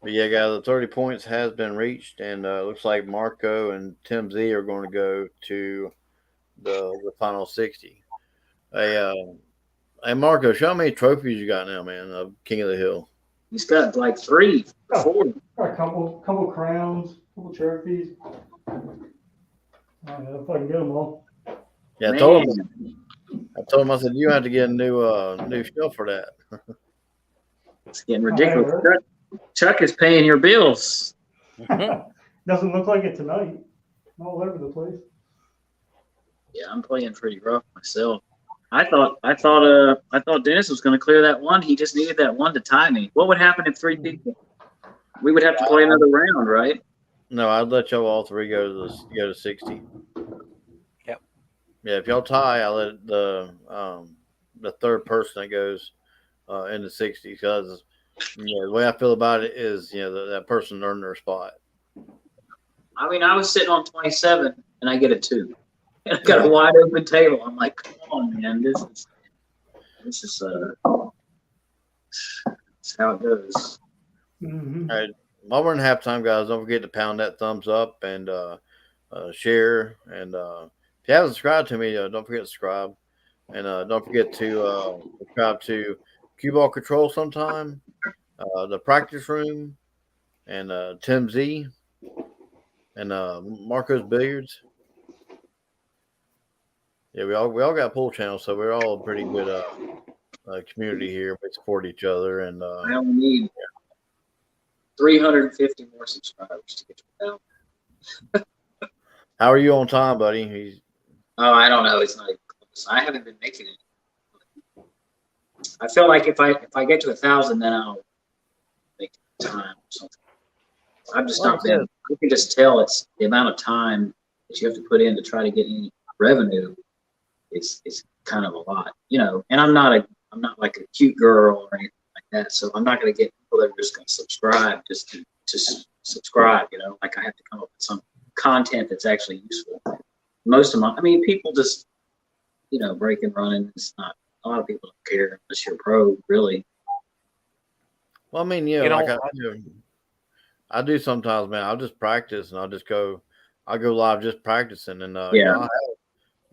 But yeah, guys, the 30 points has been reached, and it looks like Marco and Tim Z are going to go to the final 60. Hey, Marco, show me how many trophies you got now, man, of King of the Hill. He's got like 3, 4. Got a couple crowns, couple trophies. I don't know if I can get them all. Yeah, I Man. told him, I said, you have to get a new shelf for that. It's getting ridiculous. Chuck is paying your bills. Doesn't look like it tonight. All over the place. Yeah, I'm playing pretty rough myself. I thought Dennis was going to clear that one. He just needed that one to tie me. What would happen if 3 people? We would have to play another round, right? No, I'd let y'all all 3 go to 60. Yep. Yeah, if y'all tie, I'll let the third person that goes into 60 because the way I feel about it is that person earned their spot. I mean, I was sitting on 27 and I get a 2. I got a wide open table. I'm like, come on, man, this is that's how it goes. Mm-hmm. All right, while we're in halftime, guys, don't forget to pound that thumbs up and share. And if you haven't subscribed to me, don't forget to subscribe. And don't forget to subscribe to cue ball control sometime, the practice room, and Tim Z, and Marco's Billiards. Yeah, we all got pool channels, so we're all a pretty good community here. We support each other, and I only need 350 more subscribers to get you down. how are you on time, buddy? Oh, I don't know. It's not even close. I haven't been making it. I feel like if I get to 1,000, then I'll make time or something. I've just not been. You can just tell it's the amount of time that you have to put in to try to get any revenue. It's kind of a lot, you know. And I'm not like a cute girl or anything like that, so I'm not going to get people that are just going to subscribe just to subscribe, you know. Like I have to come up with some content that's actually useful. Most of my, I mean, people just, you know, break and running. It's not, a lot of people don't care unless you're a pro, really. Well, I mean, yeah, You know, like I do sometimes, man. I'll just practice and I'll go live just practicing, and you know, I'll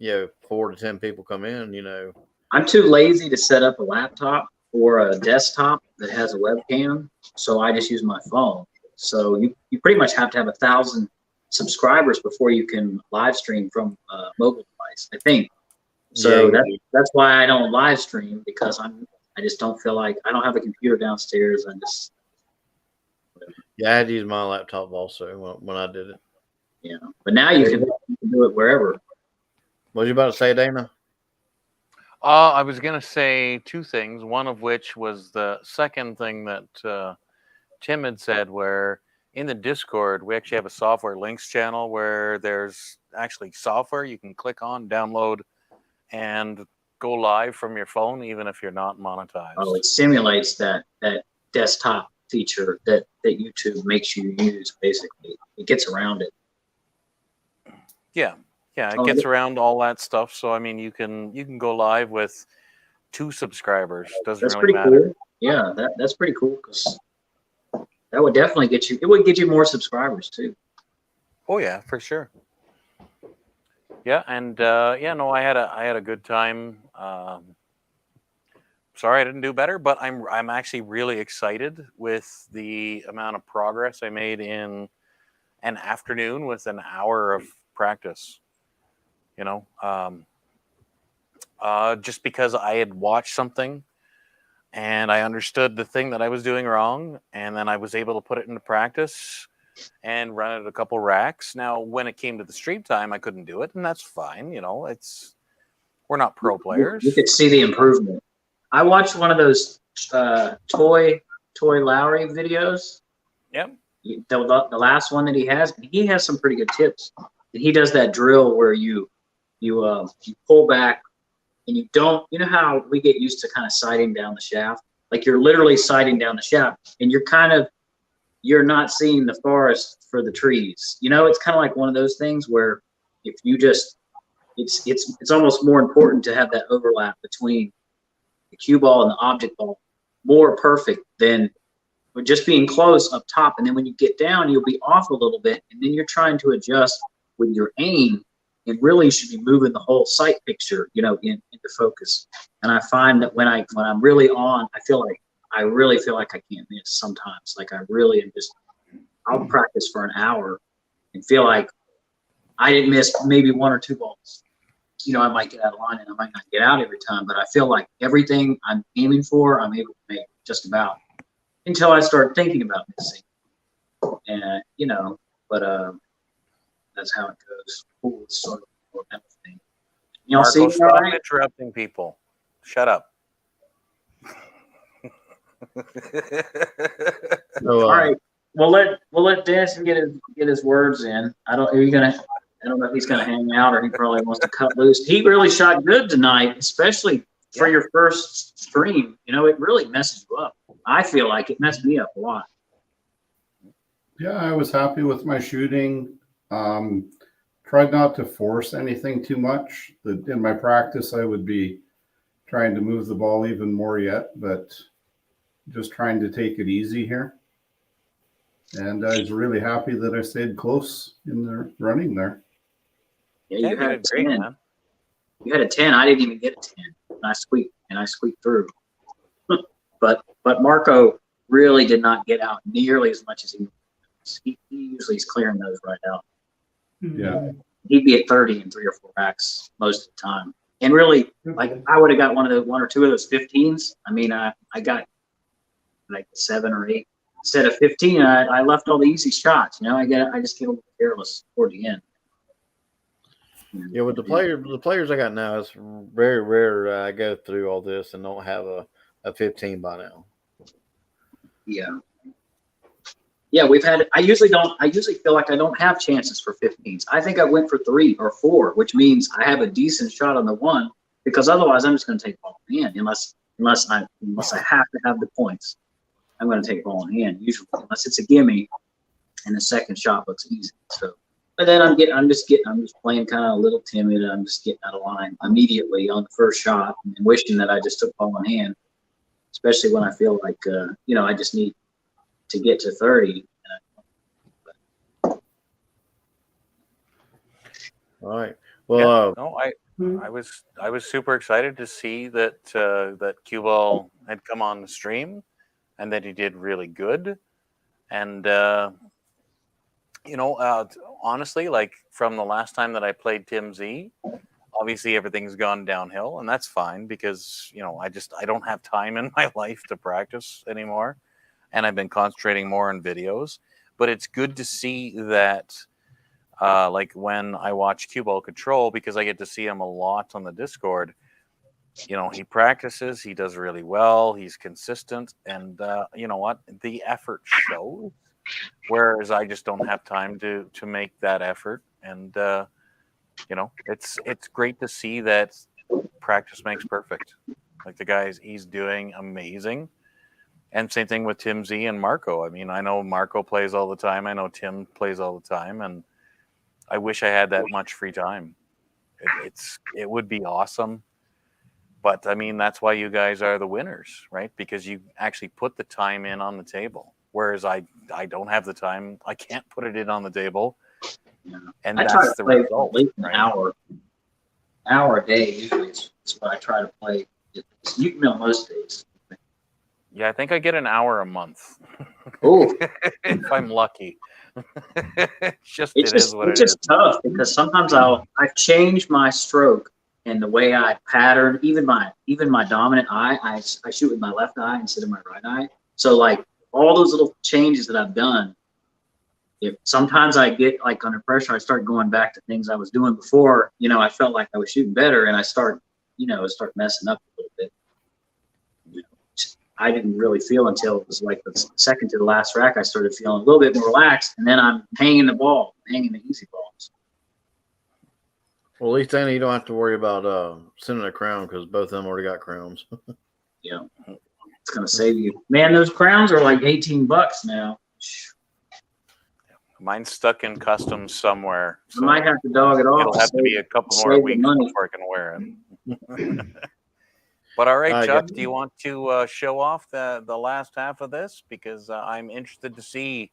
have 4 to 10 people come in. You know, I'm too lazy to set up a laptop or a desktop that has a webcam, so I just use my phone. So you pretty much have to have 1,000 subscribers before you can live stream from a mobile device, I think. So that's why I don't live stream, because I just don't feel like, I don't have a computer downstairs. I just I had to use my laptop also when I did it. Yeah, but now you can do it wherever. What was you about to say, Dana? I was going to say 2 things, one of which was the second thing that Tim had said, where in the Discord, we actually have a software links channel where there's actually software you can click on, download, and go live from your phone, even if you're not monetized. Oh, it simulates that desktop feature that YouTube makes you use, basically. It gets around it. Yeah, it gets around all that stuff. So I mean, you can go live with 2 subscribers. Doesn't really matter. Cool. Yeah, that's pretty cool, because that would definitely get you. It would get you more subscribers too. Oh yeah, for sure. Yeah, and no, I had a good time. Sorry I didn't do better, but I'm actually really excited with the amount of progress I made in an afternoon with an hour of practice. You know, just because I had watched something and I understood the thing that I was doing wrong, and then I was able to put it into practice and run it a couple racks. Now, when it came to the stream time, I couldn't do it, and that's fine. You know, we're not pro players. You could see the improvement. I watched one of those Toy Lowry videos. Yep. The last one that he has some pretty good tips. He does that drill where you pull back and you don't, you know how we get used to kind of sighting down the shaft? Like you're literally sighting down the shaft, and you're not seeing the forest for the trees. You know, it's kind of like one of those things where if you just, it's almost more important to have that overlap between the cue ball and the object ball, more perfect than just being close up top. And then when you get down, you'll be off a little bit, and then you're trying to adjust with your aim, and really you should be moving the whole sight picture, you know, into focus. And I find that when I'm really on, I really feel like I can't miss sometimes. Like I really am I'll practice for an hour and feel like I didn't miss maybe 1 or 2 balls. You know, I might get out of line and I might not get out every time, but I feel like everything I'm aiming for, I'm able to make just about, until I start thinking about missing. And, you know, but that's how it goes. Cool, it's sort of a mental thing. Y'all Marco, see stop right? interrupting people. Shut up. So, All right. We'll let Denison get his words in. I don't know if he's gonna hang out, or he probably wants to cut loose. He really shot good tonight, especially for your first stream. You know, it really messes you up. I feel like it messed me up a lot. Yeah, I was happy with my shooting. Tried not to force anything too much. In my practice, I would be trying to move the ball even more yet, but just trying to take it easy here. And I was really happy that I stayed close in the running there. Yeah, you had a 10. Great, man. You had a 10. I didn't even get a 10. And I squeaked through. But Marco really did not get out nearly as much as he usually is clearing those right out. Yeah. He'd be at 30 in 3 or 4 racks most of the time. And really, like I would have got one or two of those 15s. I mean, I got like 7 or 8 instead of 15. I left all the easy shots. You know, I just get a little careless toward the end. Yeah, with the players I got now, it's very rare I go through all this and don't have a 15 by now. Yeah. Yeah, we've had. I usually feel like I don't have chances for 15s. I think I went for 3 or 4, which means I have a decent shot on the one, because otherwise I'm just going to take ball in hand unless I have to have the points. I'm going to take ball in hand usually, unless it's a gimme, and the second shot looks easy. So, but then I'm just playing kind of a little timid. I'm just getting out of line immediately on the first shot and wishing that I just took ball in hand, especially when I feel like I just need to get to 30. All right. Well, I was super excited to see that that Cue Ball had come on the stream, and that he did really good. And honestly, like from the last time that I played Tim Z, obviously everything's gone downhill, and that's fine because I don't have time in my life to practice anymore. And I've been concentrating more on videos. But it's good to see that, like when I watch Cue Ball Control, because I get to see him a lot on the Discord, he practices, he does really well, he's consistent, and you know what? The effort shows, whereas I just don't have time to make that effort. And, it's great to see that practice makes perfect. Like the guys, he's doing amazing. And same thing with Tim Z and Marco. I mean, I know Marco plays all the time. I know Tim plays all the time. And I wish I had that much free time. It would be awesome. But, I mean, that's why you guys are the winners, right? Because you actually put the time in on the table. Whereas I don't have the time. I can't put it in on the table. Yeah. And I that's try to the play result, at least an right? hour a day usually. It's what I try to play. You can know most days. Yeah, I think I get an hour a month. Oh, if I'm lucky. It it's is what it is. just tough because sometimes I've changed my stroke and the way I pattern, even my dominant eye. I shoot with my left eye instead of my right eye. So like all those little changes that I've done, if sometimes I get like under pressure, I start going back to things I was doing before. I felt like I was shooting better, and I start messing up a little bit. I didn't really feel until it was like the second to the last rack, I started feeling a little bit more relaxed, and then I'm hanging the easy balls. Well, at least then you don't have to worry about sending a crown because both of them already got crowns. Yeah, it's gonna save you, man. Those crowns are like $18 now. Mine's stuck in customs somewhere. So I might have to dog it off. It'll have to be a couple more weeks before I can wear it. But all right, Chuck, do you want to show off the last half of this? Because I'm interested to see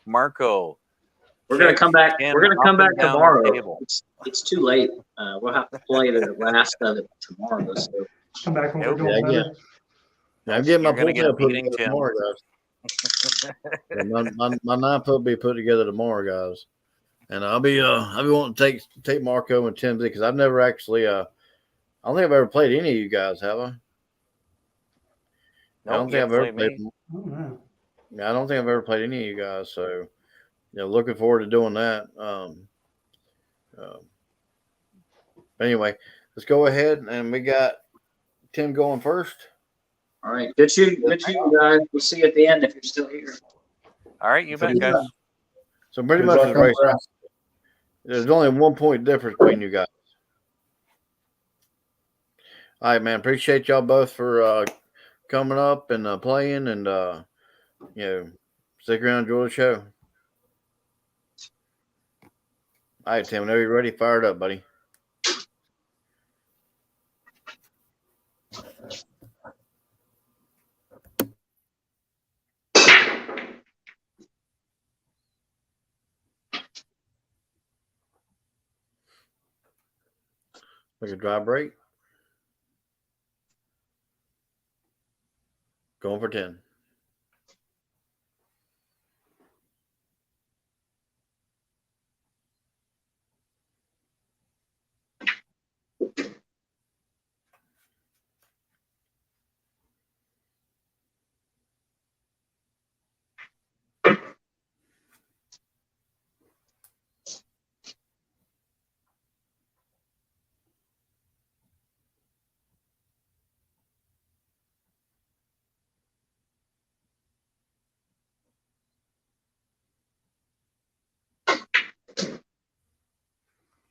Marco. We're gonna come back. We're gonna come back tomorrow. It's too late. We'll have to play the last of it tomorrow. So come back when we're doing better. I'm getting my pool put together tomorrow, guys. my 9 foot will be put together tomorrow, guys. And I'll be wanting to take Marco and Tim because I've never actually I don't think I've ever played any of you guys, have I? Nope, I don't think I've ever played. Oh, I don't think I've ever played any of you guys. So, looking forward to doing that. Anyway, let's go ahead, and we got Tim going first. all right, good shooting, guys. We'll see you at the end if you're still here. All right, you bet, guys. So pretty much there's only 1 point difference between you guys. All right, man. Appreciate y'all both for coming up and playing, and stick around, enjoy the show. All right, Tim. Whenever you're ready, fire it up, buddy. Like a dry break. Going for 10.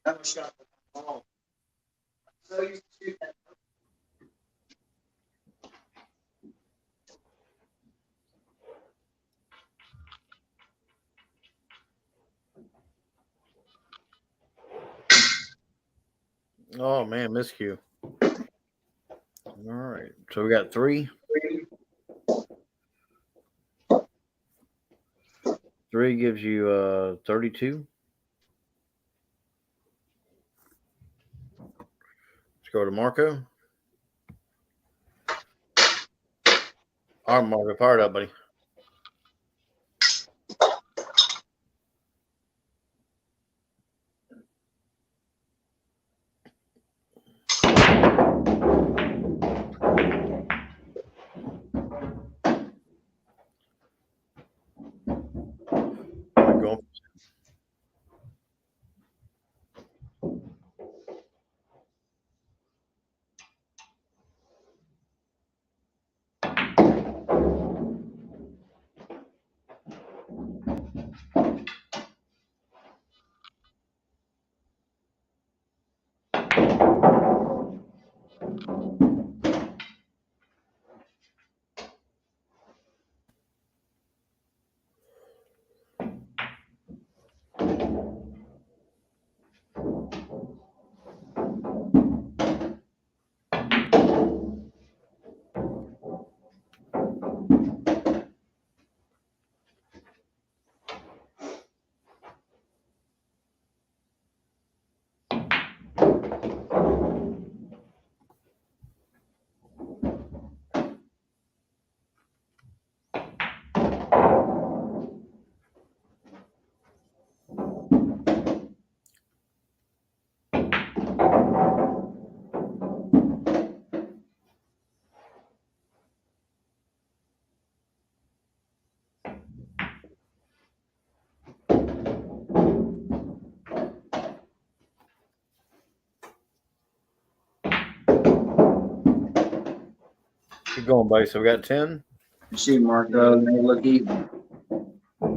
That was shot the ball. So you shoot that. Oh man, miscue. All right, so we got 3. 3 gives you 32. Let's go to Marco. All right, Marco, fired up, buddy. Going. Keep going, buddy. So we got 10. Shoot, Marco. You look even. All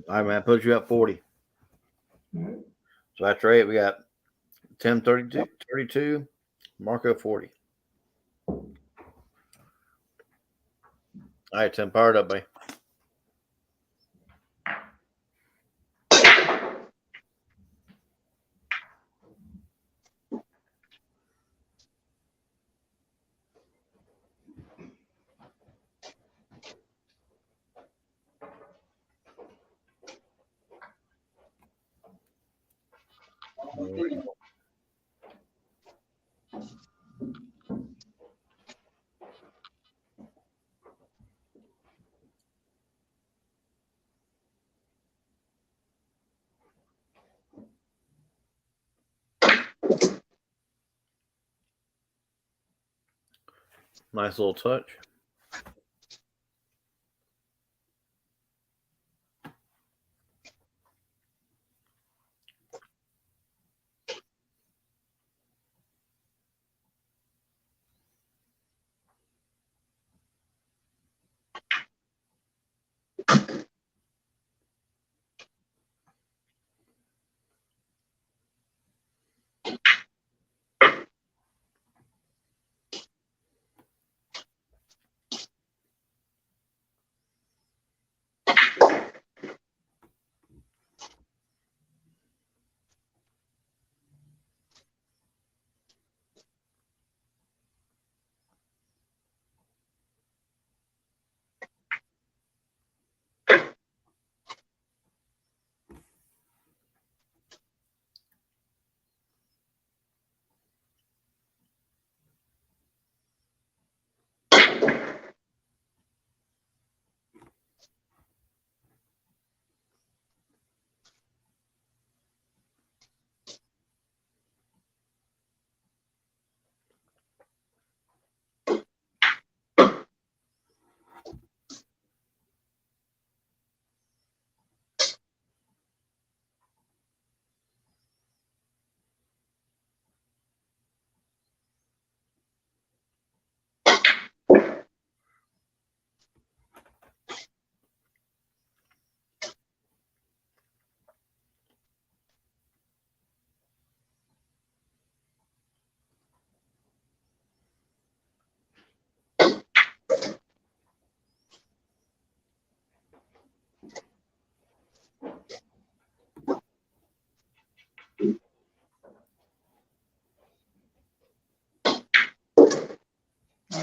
right, man. Put you up 40. Alright. So after 8, we got 10, 32, Marco 40. All right, 10 fired up, buddy. Nice little touch.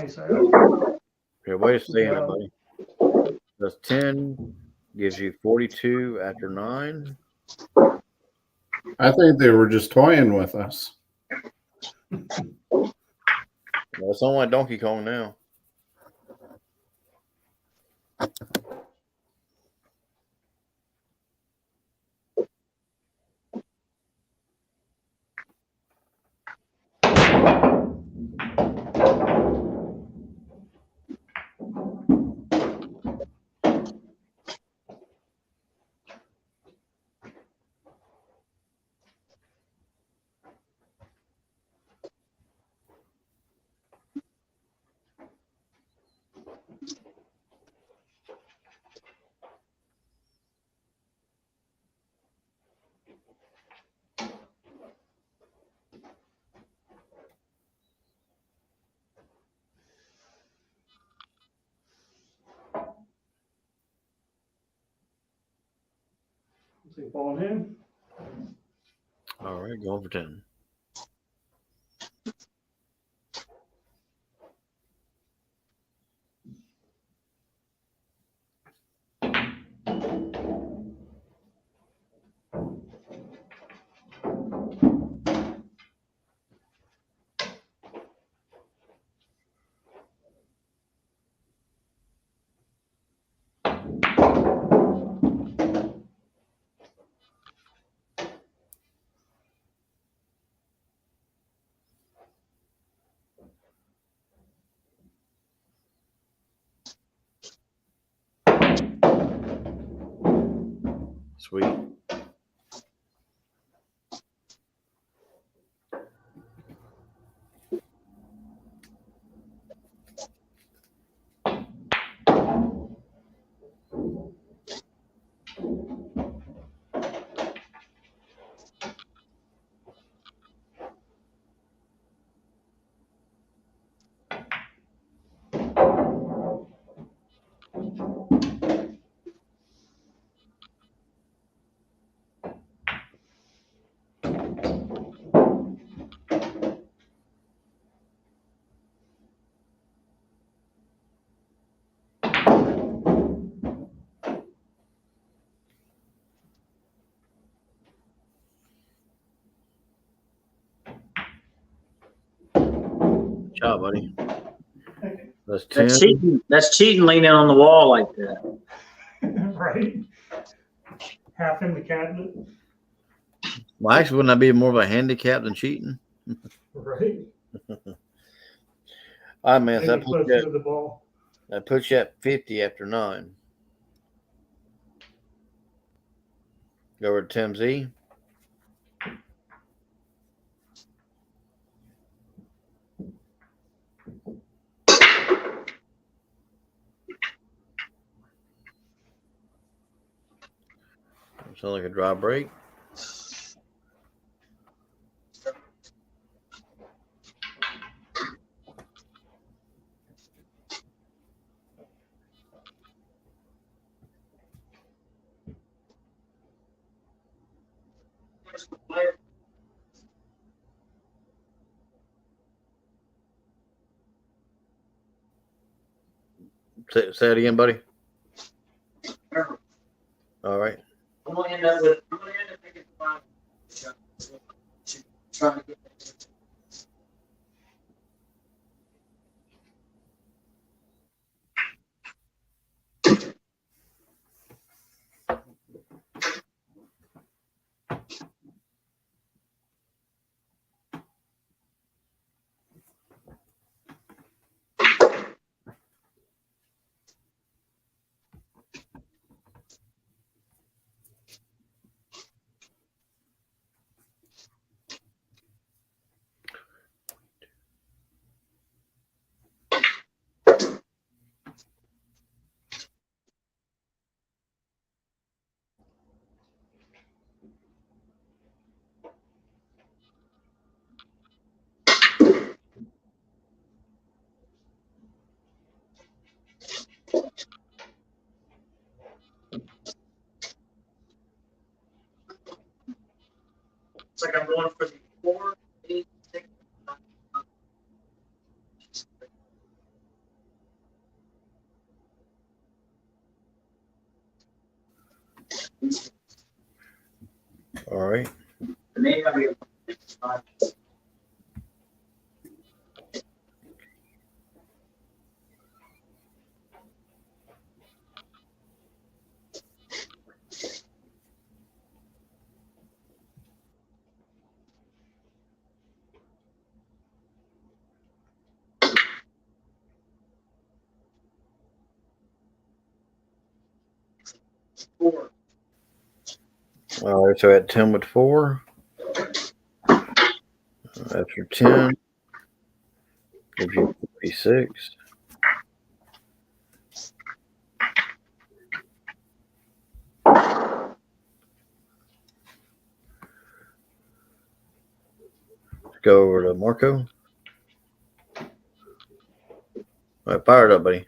nice out. Here, way of saying it, buddy. That's 10 gives you 42 after 9. I think they were just toying with us. Well, it's not like Donkey Kong now. See, ball in. All right, going for 10. Sweet. Good job, buddy. That's 10. That's cheating. That's cheating leaning on the wall like that. Right. Half in the cabinet. Well, actually, wouldn't that be more of a handicap than cheating? Right. All right, man. So Maybe closer to the ball. that puts you at 50 after 9. Go over to Tim Z. Sounds like a dry break. Say it again, buddy. All right. I'm gonna end up making 5 shots. Trying to get it's like I'm going for the 4, 8, 6. All right. The name of your four. All right. So at 10 with 4. After 10, give you 56. Let's go over to Marco. All right, fire it up, buddy.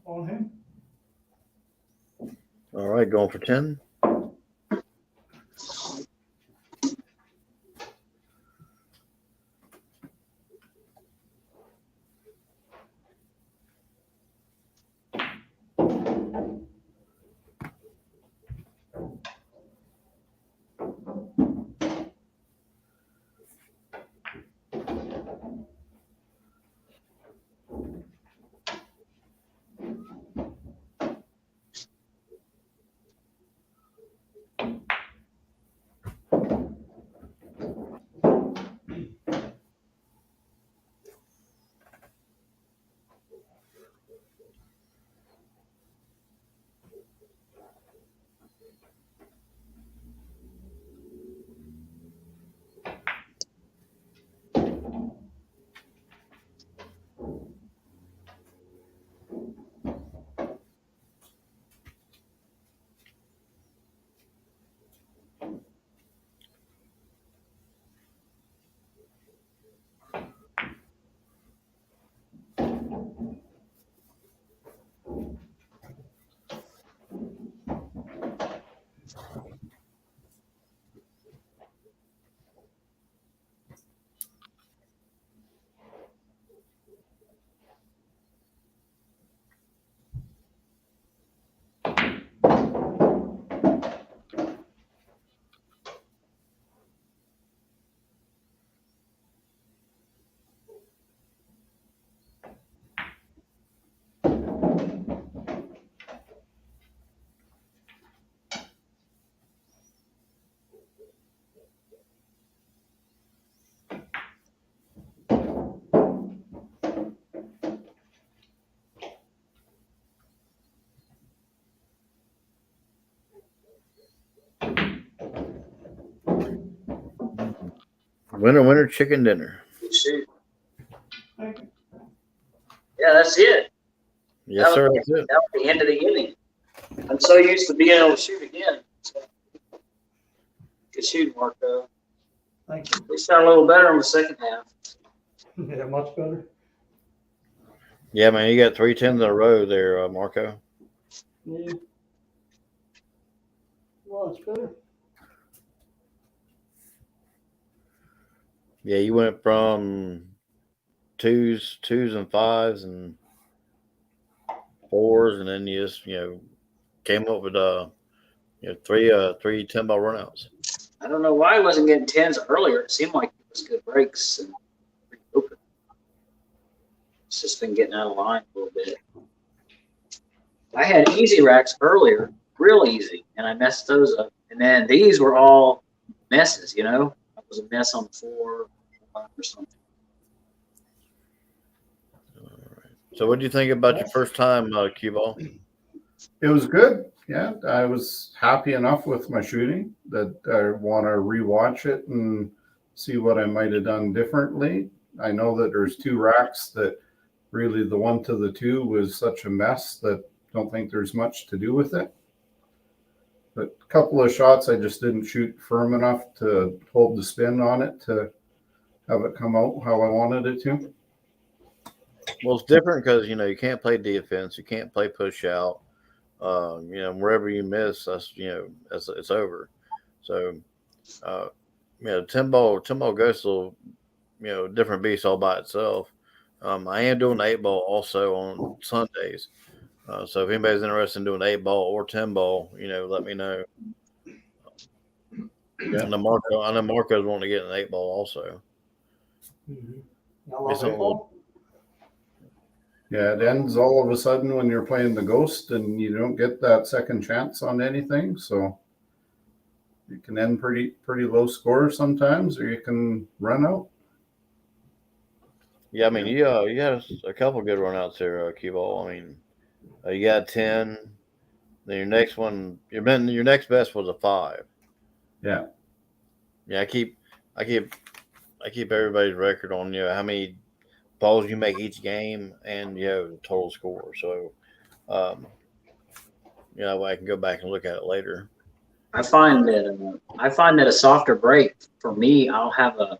On him. All right, going for 10. Winner, chicken dinner. Good shoot. Thank you. Yeah, that's it. Yes, sir. That's it. That was the end of the inning. I'm so used to being able to shoot again. So, good shooting, Marco. Thank you. We sound a little better in the second half. Yeah, much better. Yeah, man, you got 3 10s in a row there, Marco. Yeah. Much better. Yeah, you went from twos and 5s and 4s, and then you just came up with three 10-ball runouts. I don't know why I wasn't getting 10s earlier. It seemed like it was good breaks and pretty open. It's just been getting out of line a little bit. I had easy racks earlier, real easy, and I messed those up. And then these were all messes, It was a mess on 4 or something. So what do you think about your first time cue ball? It was good. Yeah, I was happy enough with my shooting that I want to rewatch it and see what I might have done differently. I know that there's 2 racks that really the 1 to the 2 was such a mess that I don't think there's much to do with it. But a couple of shots I just didn't shoot firm enough to hold the spin on it to have it come out how I wanted it to. Well, it's different because you can't play defense, you can't play push out. Wherever you miss, that's it's over. So, uh, 10 ball ghost will different beast all by itself. I am doing 8 ball also on Sundays. So if anybody's interested in doing 8 ball or 10 ball, let me know. Yeah. I know Marco's wanting to get an 8 ball also. I love It's it. all- Yeah, it ends all of a sudden when you're playing the ghost and you don't get that second chance on anything. So you can end pretty low score sometimes, or you can run out. Yeah, I mean, you had a couple good runouts here, Cue Ball. I mean, you got 10. Then your next one, your next best was a 5. Yeah. Yeah, I keep everybody's record on how many balls you make each game and the total score. So, I can go back and look at it later. I find that a softer break for me, I'll have a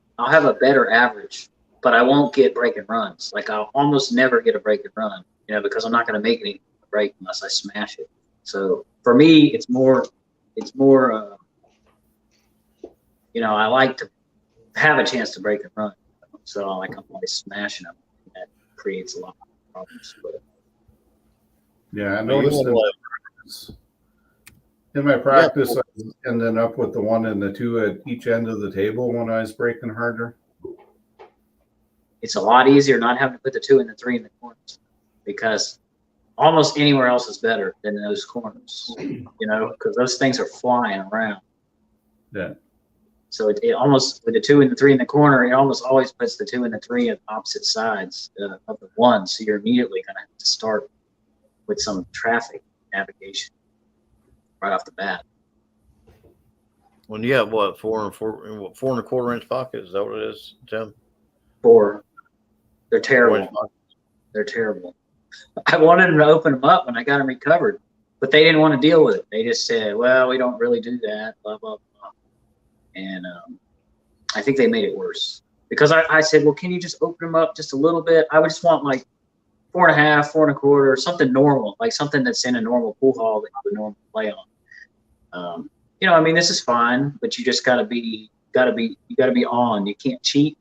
better average, but I won't get break and runs. Like I'll almost never get a break and run, because I'm not going to make any break unless I smash it. So for me, it's more. I like to have a chance to break and run. So I'm always smashing them. That creates a lot of problems. But Yeah, I noticed in my practice, I was ending up with the 1 and the 2 at each end of the table when I was breaking harder. it's a lot easier not having to put the 2 and the 3 in the corners, because almost anywhere else is better than those corners, because those things are flying around. Yeah. So it almost, with the 2 and the 3 in the corner, it almost always puts the 2 and the 3 at opposite sides of the 1. So you're immediately going to have to start with some traffic navigation right off the bat. When you have 4.25 inch pockets, is that what it is, Tim? 4. They're 4 terrible. inch pockets. They're terrible. I wanted them to open them up when I got them recovered, but they didn't want to deal with it. They just said, well, we don't really do that, blah, blah, blah. And I think they made it worse, because I said, well, can you just open them up just a little bit? I would just want like 4.5, 4.25, something normal, like something that's in a normal pool hall that you would normally play on. This is fine, but you just gotta be on. You can't cheat.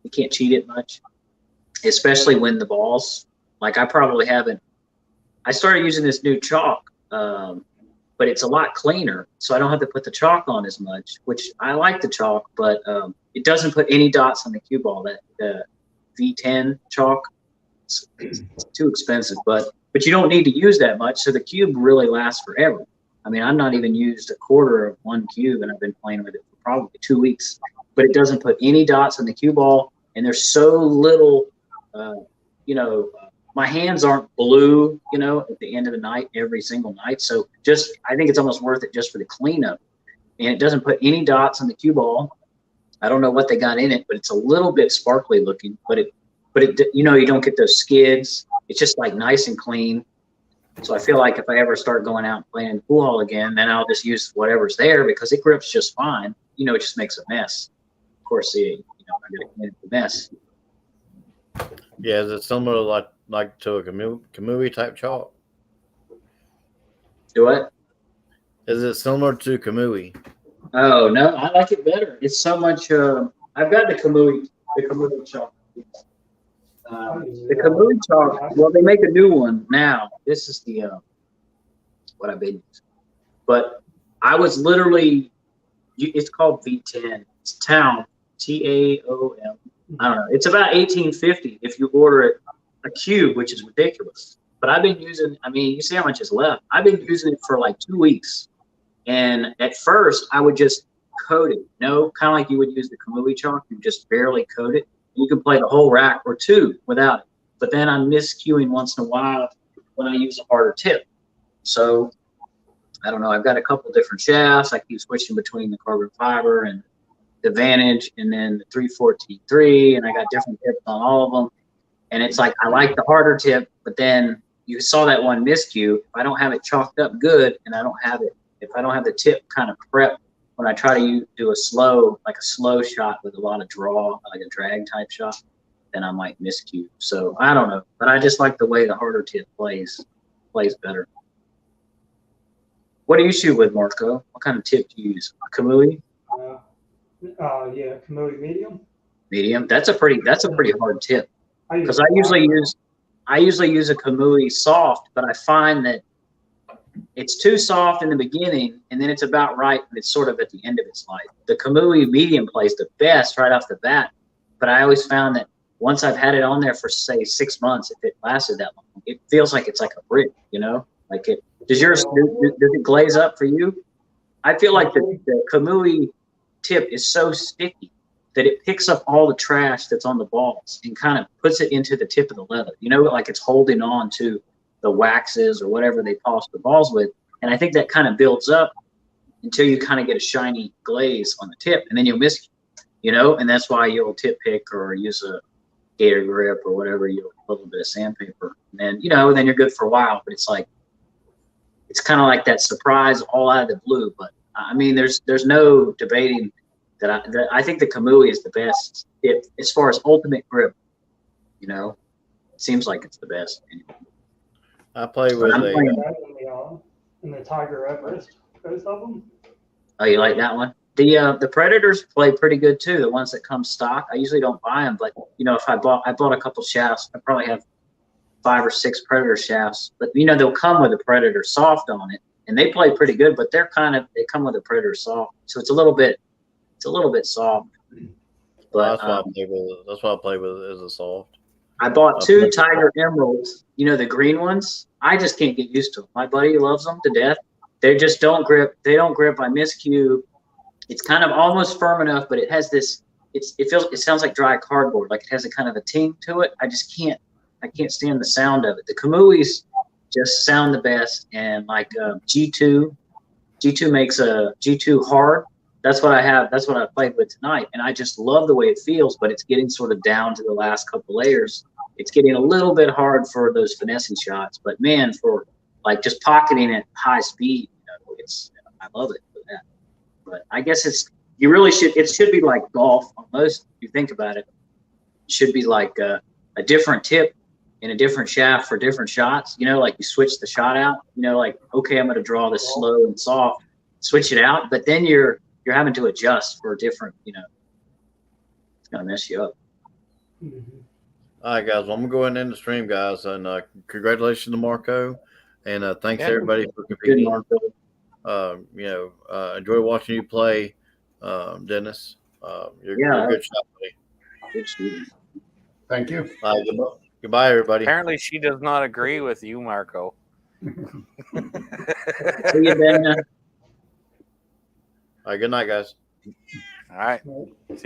You can't cheat it much, especially when the balls, like I started using this new chalk, but it's a lot cleaner, so I don't have to put the chalk on as much, which I like the chalk, but it doesn't put any dots on the cue ball. That V10 chalk, it's too expensive, but you don't need to use that much, so the cube really lasts forever. I mean, I've not even used a quarter of one cube, and I've been playing with it for probably 2 weeks, but it doesn't put any dots on the cue ball, and there's so little, my hands aren't blue, at the end of the night, every single night. So I think it's almost worth it just for the cleanup. And it doesn't put any dots on the cue ball. I don't know what they got in it, but it's a little bit sparkly looking, but you don't get those skids. It's just like nice and clean. So I feel like if I ever start going out and playing in the pool hall again, then I'll just use whatever's there, because it grips just fine. It just makes a mess. Of course, I gotta clean up the mess. Yeah, is it similar like to a Kamui type chalk? Do what? Is it similar to Kamui? Oh no, I like it better. It's so much. I've got the Kamui chalk. The Kamui chalk. Well, they make a new one now. This is the what I've been using. But I was literally. It's called V10. It's Town, TAOM. I don't know. It's about $18.50 if you order it a cube, which is ridiculous. But I've been using. I mean, you see how much is left. I've been using it for like 2 weeks. And at first, I would just coat it, kind of like you would use the Kamui chalk. You just barely coat it. You can play the whole rack or 2 without it. But then I'm miscuing once in a while when I use a harder tip. So I don't know. I've got a couple different shafts. I keep switching between the carbon fiber and the Vantage, and then the 314-3, and I got different tips on all of them. And it's like I like the harder tip, but then you saw that one miscue. If I don't have it chalked up good, and if I don't have the tip kind of prepped when I try to do a slow shot with a lot of draw, like a drag type shot, then I might miscue. So I don't know, but I just like the way the harder tip plays better. What do you shoot with, Marco? What kind of tip do you use? Kamui? Yeah, Kamui medium. Medium. That's a pretty hard tip. Because I usually use a Kamui soft, but I find that it's too soft in the beginning, and then it's about right, and it's sort of at the end of its life. The Kamui medium plays the best right off the bat, but I always found that once I've had it on there for, say, 6 months, if it lasted that long, it feels like it's like a brick, you know? Like it. Does it glaze up for you? I feel like the Kamui tip is so sticky that it picks up all the trash that's on the balls and kind of puts it into the tip of the leather. You know, like it's holding on to the waxes or whatever they polish the balls with. And I think that kind of builds up until you kind of get a shiny glaze on the tip, and then you'll miss, you know, and that's why you'll tip pick or use a gator grip or whatever, you'll a little bit of sandpaper. And then, you know, then you're good for a while, but it's like, it's kind of like that surprise all out of the blue. But I mean, there's no debating that I think the Kamui is the best as far as ultimate grip. You know, it seems like it's the best. I play with and the Tiger Everest, both of them. Oh, you like that one? The Predators play pretty good too. The ones that come stock. I usually don't buy them, but you know, if I bought a couple shafts, I probably have 5 or 6 Predator shafts. But you know, they'll come with a Predator soft on it, and they play pretty good. But they come with a Predator soft, so it's a little bit soft. But that's why I play with is a soft. I bought 2 Tiger Emeralds. You know, the green ones. I just can't get used to them. My buddy loves them to death. They just don't grip. They don't grip. I miscue. It's kind of almost firm enough, but it has this. It sounds like dry cardboard. Like it has a kind of a ting to it. I can't stand the sound of it. The Kamuis just sound the best, and like G2 makes a G2 hard. That's what I have. That's what I played with tonight, and I just love the way it feels. But it's getting sort of down to the last couple layers. It's getting a little bit hard for those finessing shots, but man, for like just pocketing at high speed, you know, I love it for that. But I guess it should be like golf almost. If you think about it, it should be like a different tip in a different shaft for different shots. You know, like you switch the shot out. You know, like okay, I'm going to draw this slow and soft, switch it out, but then you're having to adjust for a different. You know, it's going to mess you up. Mm-hmm. All right, guys. Well, I'm gonna go ahead and end the stream, guys, and congratulations to Marco, and thanks to everybody for competing. Good, Marco. You know, enjoy watching you play, Dennis. You're a good shot, buddy. Good shooting. Thank you. Goodbye, everybody. Apparently, she does not agree with you, Marco. See you, Ben. All right, good night, guys. All right. See you.